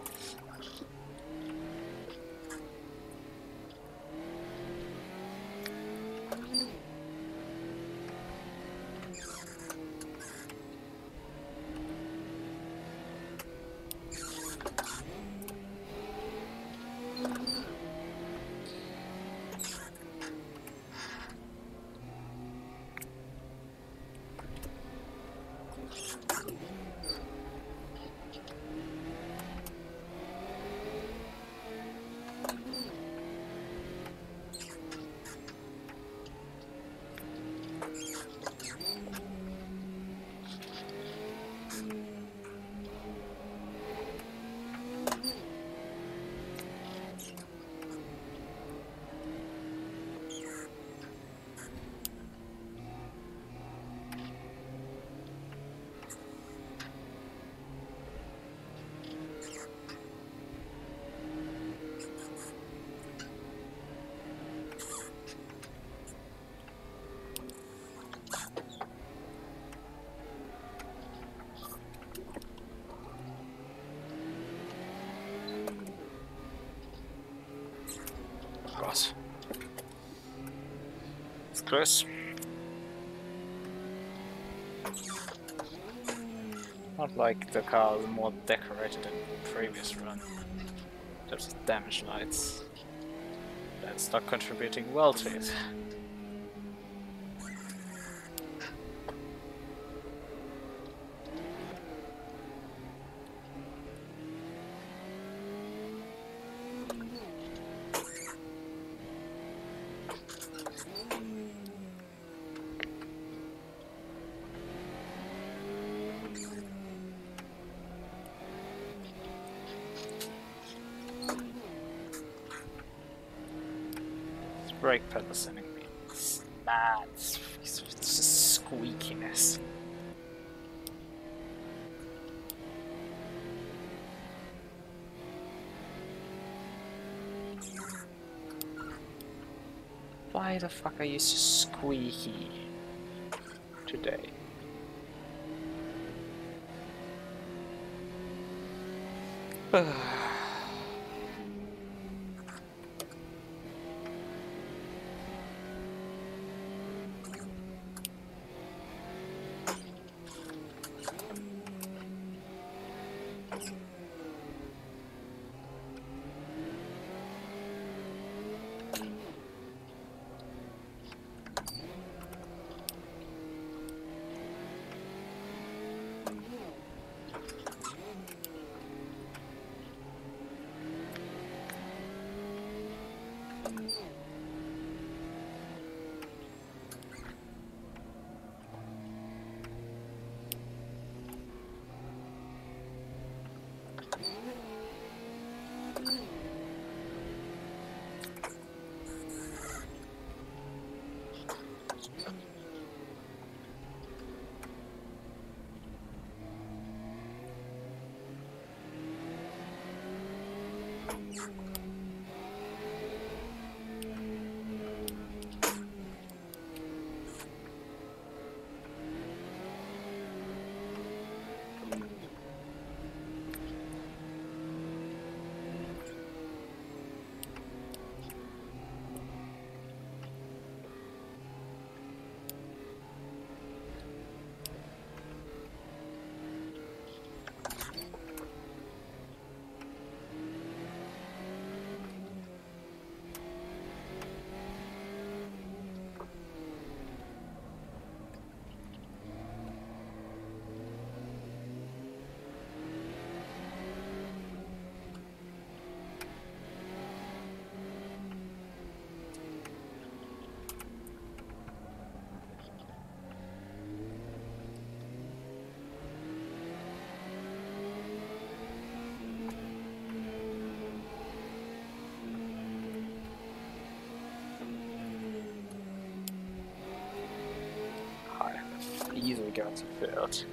God. It's close. Not like the car is more decorated than the previous run. There's damage lights. That's not contributing well to it. Brake pedal sending me. It's mad. It's just squeakiness. Why the fuck are you so squeaky today? Easily go to third.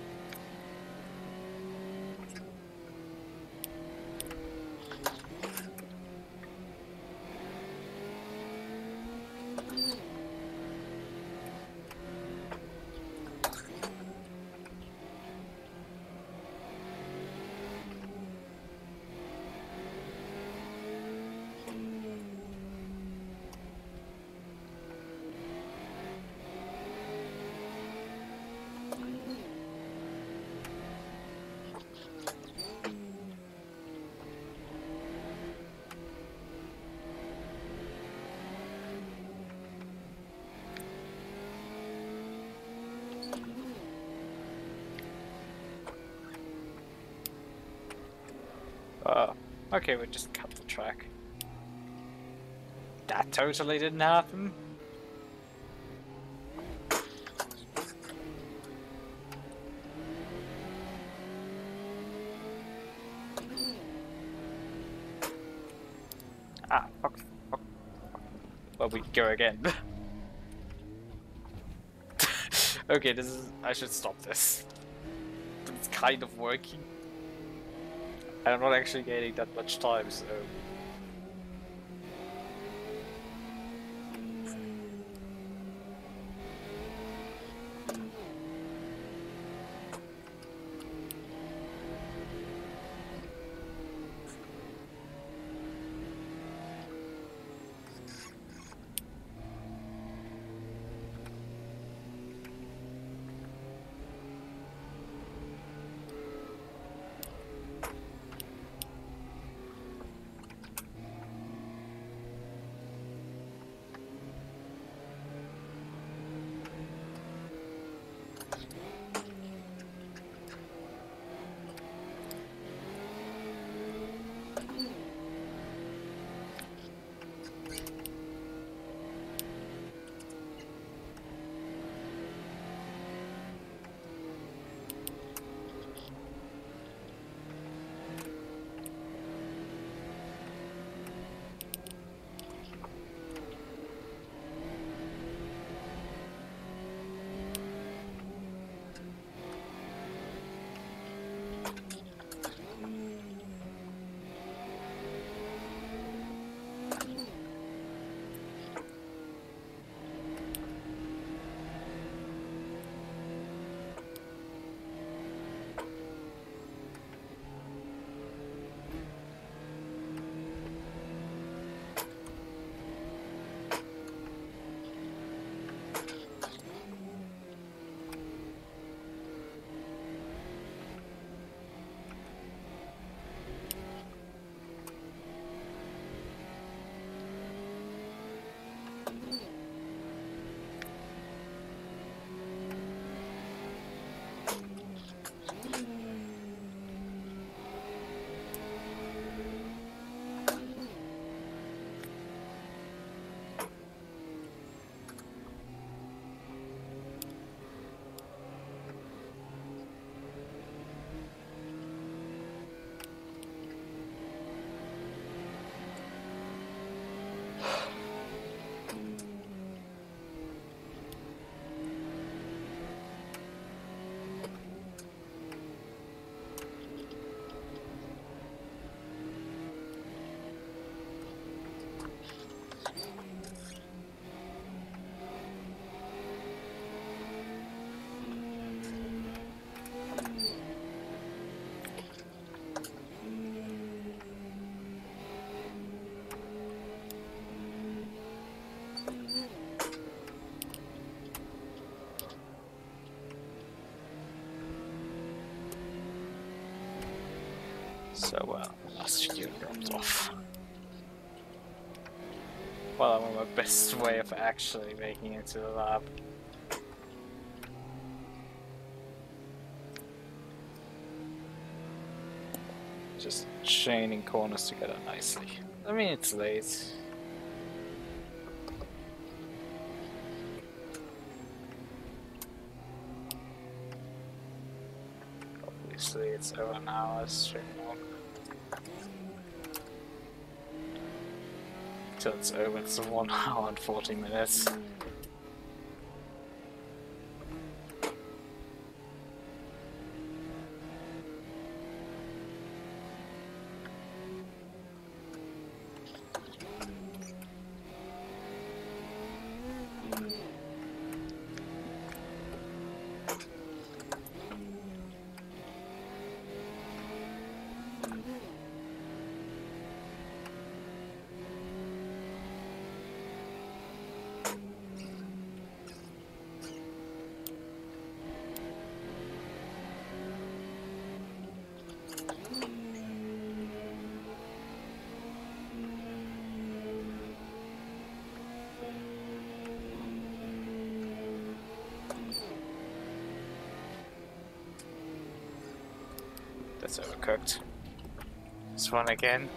Okay, we just cut the track. That totally didn't happen. Ah, fuck, fuck, fuck. Well, we go again. Okay, this is... I should stop this. But it's kind of working. And I'm not actually gaining that much time, so... So last video dropped off. Well, I'm on my best way of actually making it to the lab. Just chaining corners together nicely. I mean, it's late. Obviously, it's over an hour straight long. Till it's over, it's 1 hour and 40 minutes. That's overcooked. This one again.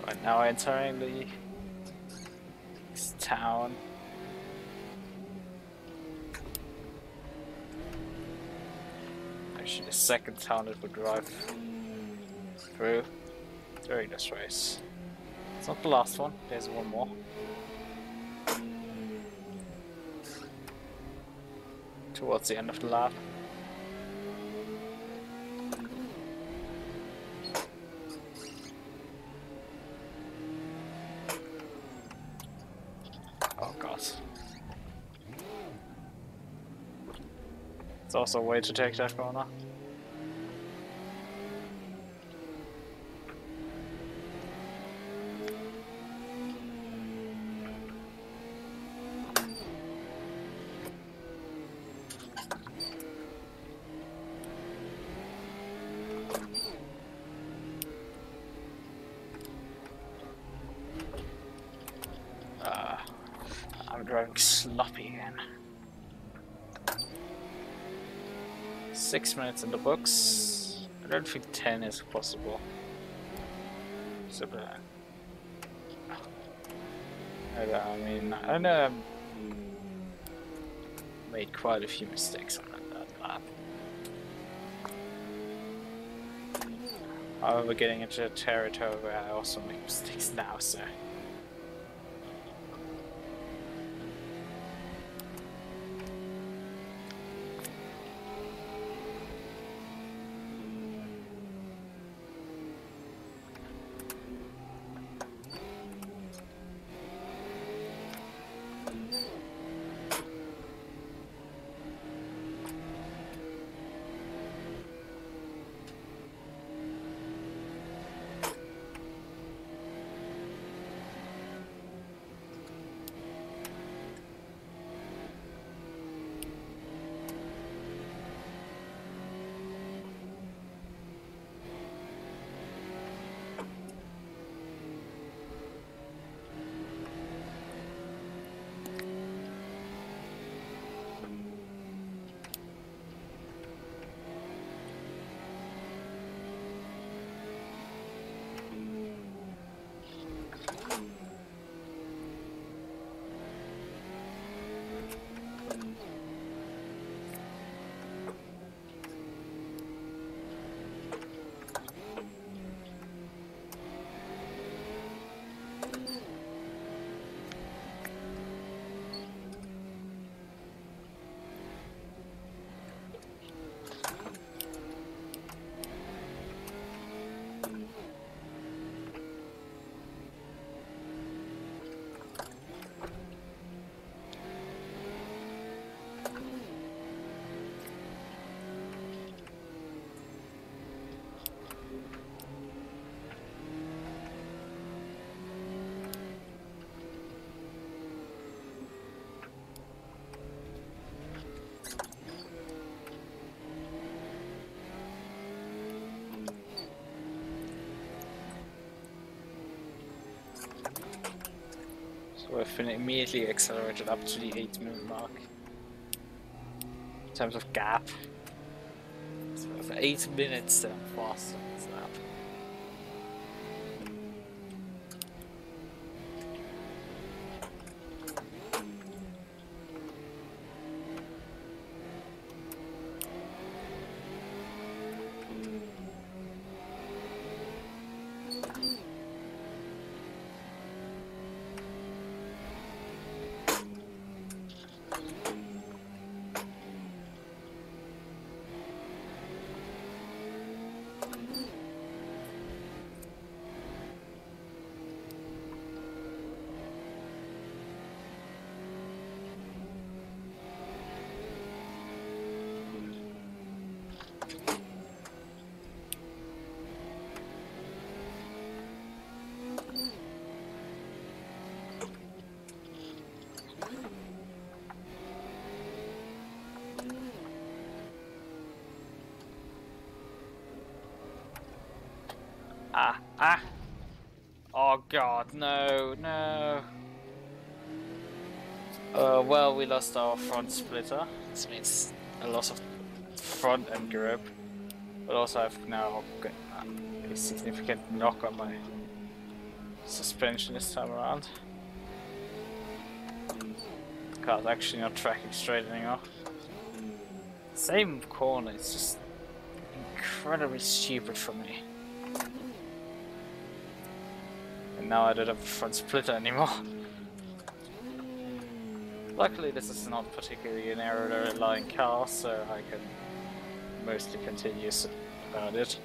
Right now entering the town. Actually, the second town it would drive through during this race. It's not the last one, there's one more. Towards the end of the lap. Oh god. It's also a way to take that corner. I'm driving sloppy again. 6 minutes in the books. I don't think 10 is possible. So, I mean, I know I made quite a few mistakes on that lap. However, getting into a territory where I also make mistakes now, so. We've been immediately accelerated up to the 8-minute mark. In terms of gap. So for 8 minutes then I'm faster than this lap. Oh god, no, no. Well, we lost our front splitter. This means a loss of front end grip. But also I've now got a significant knock on my suspension this time around. The car's actually not tracking straight anymore. Same corner, it's just incredibly stupid for me. And now I don't have a front splitter anymore. Luckily this is not particularly an aero-line car, so I can mostly continue about it.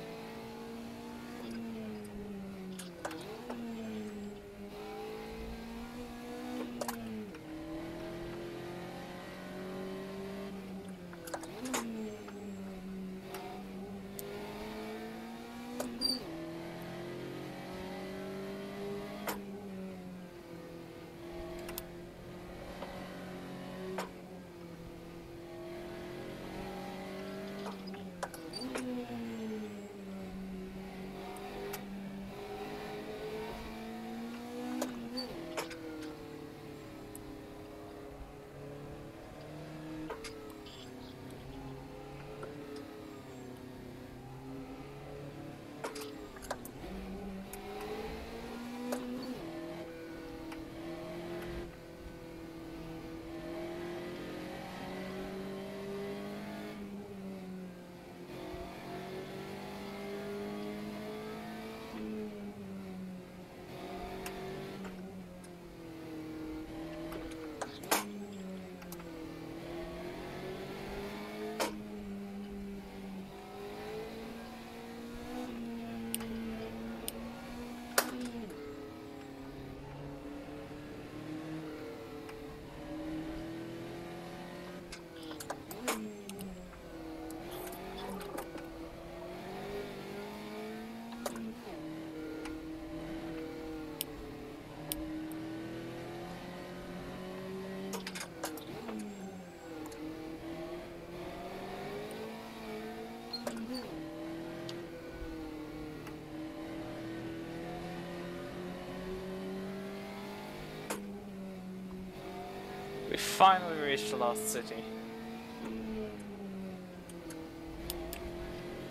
We finally reached the last city.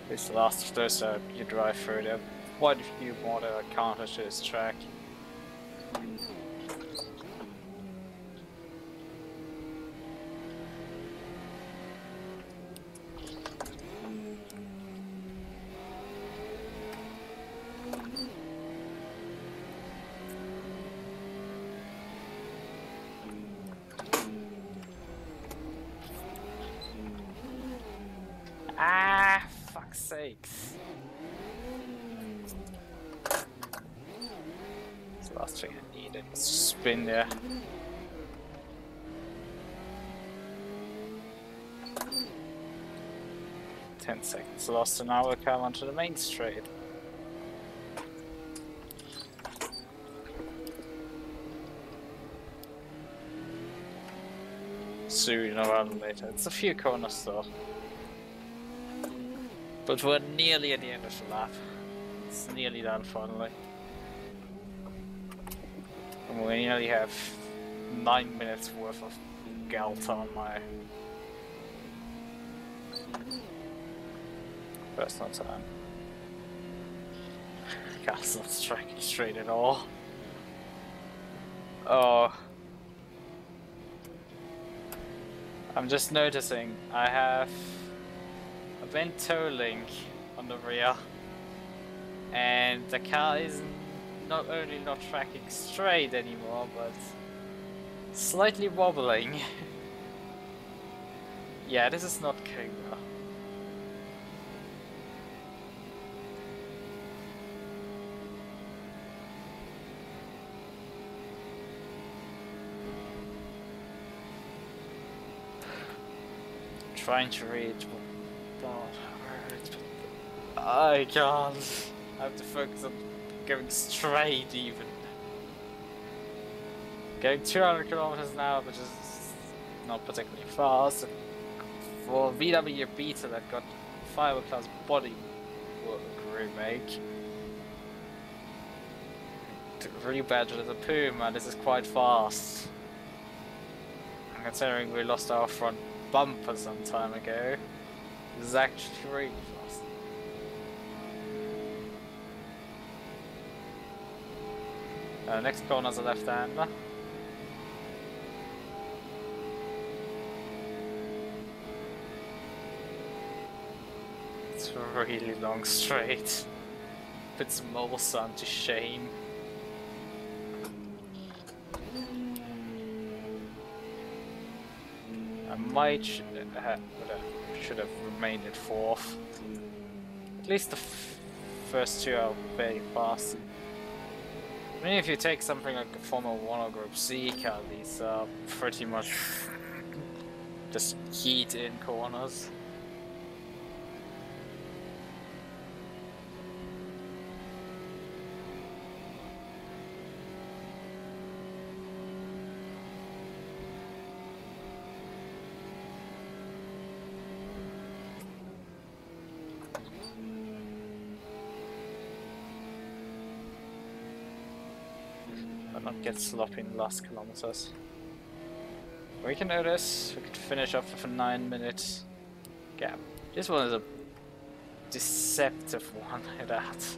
It's the last of those you drive through. There are quite a few more that are counter to this track. Ah, fuck's sakes. It's the last thing I needed. It's spin there. Ten seconds lost, and now we'll come onto the main straight. Sooner rather than later. It's a few corners though. But we're nearly at the end of the lap. It's nearly done finally. And we nearly have 9 minutes worth of Galta on my personal time. God, it's not striking straight at all. Oh. I'm just noticing I have a vent toe link on the rear, and the car is not only not tracking straight anymore, but slightly wobbling. Yeah, this is not going well. Trying to read. I can't. I have to focus on going straight even. Going 200 kilometers an hour, which is not particularly fast. For VW Beta that got fiberglass body work remake. Really bad with the Puma, this is quite fast. And considering we lost our front bumper some time ago, this is actually really fast. Next corner's a left-hander. It's a really long straight. Puts Molson to shame. I should have remained in fourth. At least the first two are very fast. I mean, if you take something like a Formula 1 or Group C car, these are pretty much just heat in corners. Not get sloppy in the last kilometers. We can do this. We can finish up with a 9 minute gap. This one is a deceptive one at that.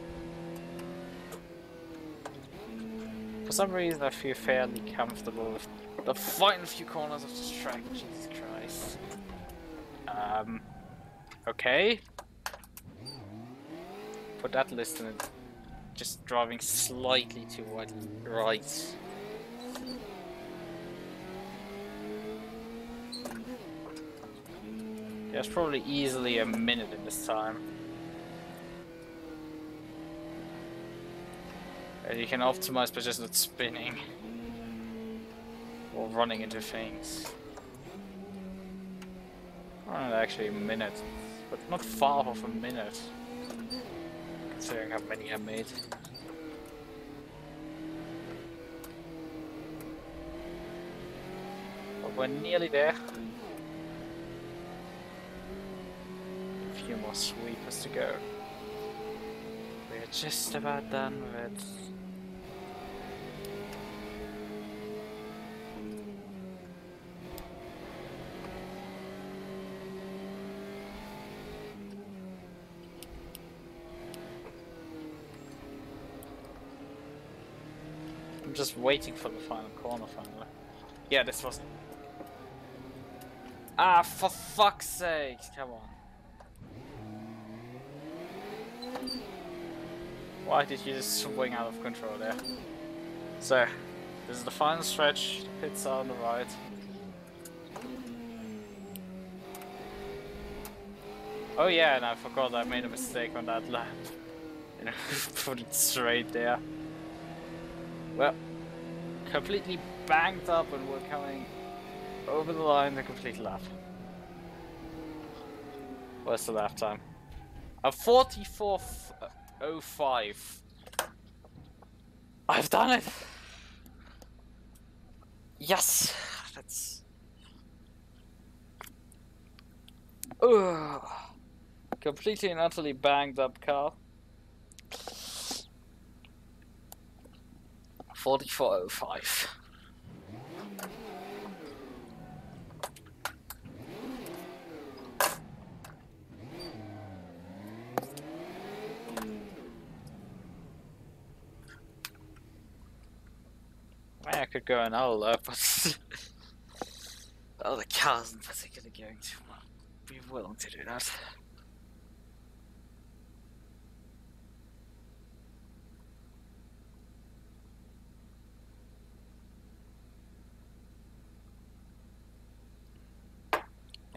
For some reason I feel fairly comfortable with the final few corners of this track. Jesus Christ. Okay. Put that list in it. Just driving slightly too wide right. There's probably easily a minute in this time. And you can optimize by just not spinning or running into things. Not actually a minute, but not far off a minute. Considering how many I made. But we're nearly there. A few more sweepers to go. We're just about done with it. I'm just waiting for the final corner finally. Yeah, this was... Ah, for fuck's sake! Come on. Why did you just swing out of control there? So, this is the final stretch. The pits are on the right. Oh yeah, and I forgot I made a mistake on that lap. You know, put it straight there. Well, completely banged up and we're coming over the line the complete lap. What's the lap time? A 44.05. I've done it! Yes! That's... Ugh. Completely and utterly banged up car. 44.05. could go an hour lap, but other cars in particular going to be willing to do that.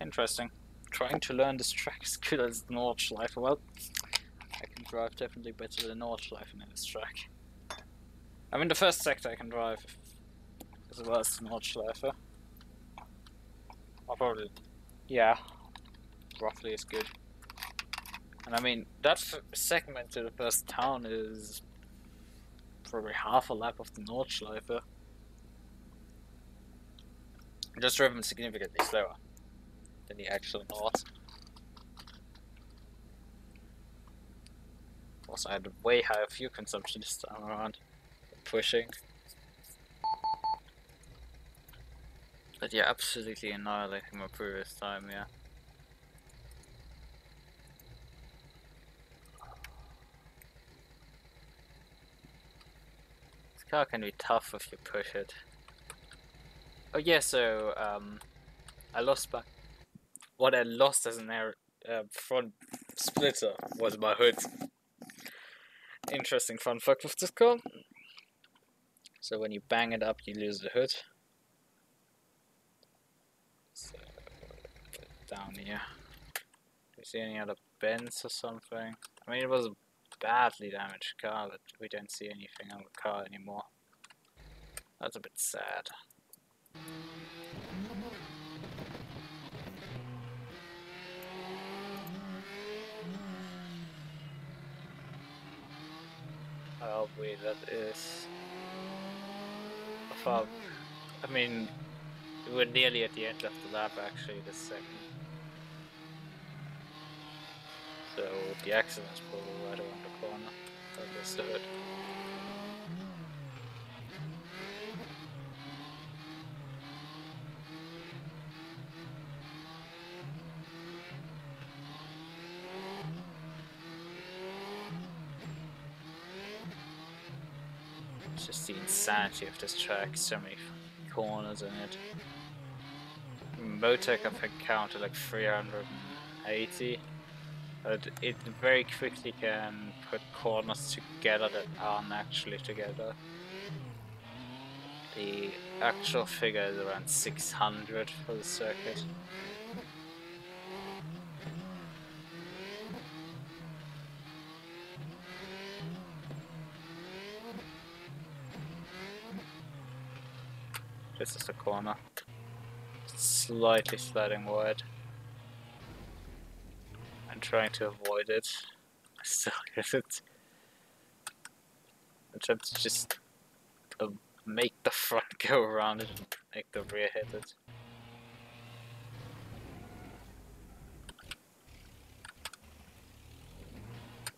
Interesting. Trying to learn this track as good as Nordschleife. Well, I can drive definitely better than Nordschleife in this track. I mean, the first sector I can drive as well as Nordschleife. I'll probably, yeah, roughly as good. And I mean, that segment to the first town is probably half a lap of the Nordschleife. Just driven significantly slower than the actual Nord. Also, I had a way higher fuel consumption this time around. Pushing. But yeah, absolutely annihilating my previous time, yeah. This car can be tough if you push it. Oh yeah, so I lost back. What I lost as an air front splitter was my hood. Interesting fun fact with this car. So when you bang it up, you lose the hood. So put it down here. Do you see any other bends or something? I mean, it was a badly damaged car, but we don't see anything on the car anymore. That's a bit sad. How weird that is. I mean, we're nearly at the end of the lap actually this second. So the accident's probably right around the corner. That was the hood. It's just the insanity of this track, so many corners in it. Motec I've encountered like 380. But it very quickly can put corners together that aren't actually together. The actual figure is around 600 for the circuit. This is the corner. Slightly sliding wide. I'm trying to avoid it. I still hit it. I'm trying to just make the front go around it and make the rear hit it.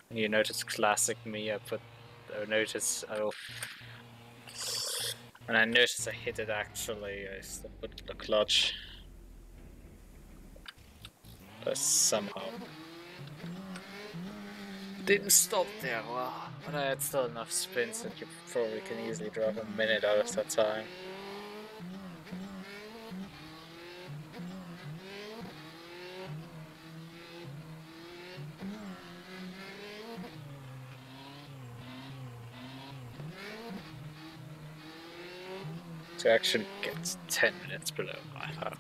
And you notice classic me, when I notice I hit it actually, I still put the clutch. But somehow didn't stop there. Well, but I had still enough spins that you probably can easily drive a minute out of that time. To actually get 10 minutes below my time.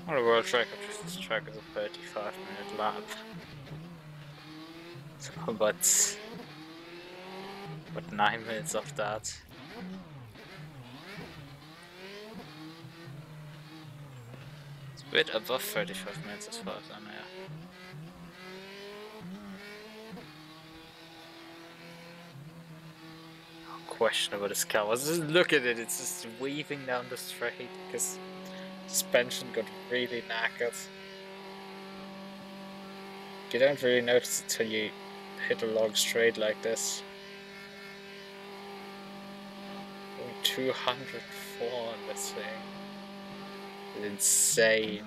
On a world record, this track is a 35-minute lap. So, but 9 minutes of that. It's a bit above 35 minutes as far as I know. Questionable this car was. Just look at it, it's just weaving down the straight because suspension got really knackered. You don't really notice it till you hit a long straight like this. Going 204 on this thing. It's insane.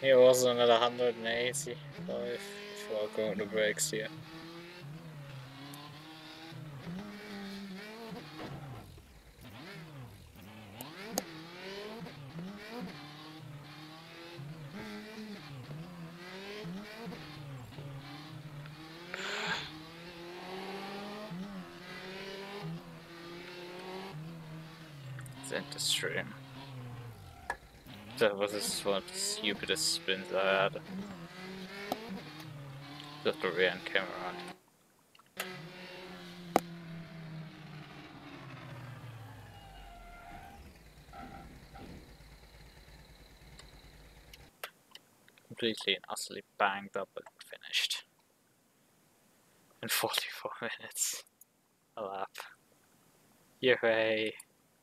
It was another 185 before going to brakes here. It's end the stream. That was just one of the stupidest spins I had. Just the rear end came around. Completely and utterly banged up and finished. In 44 minutes. A lap. Yay!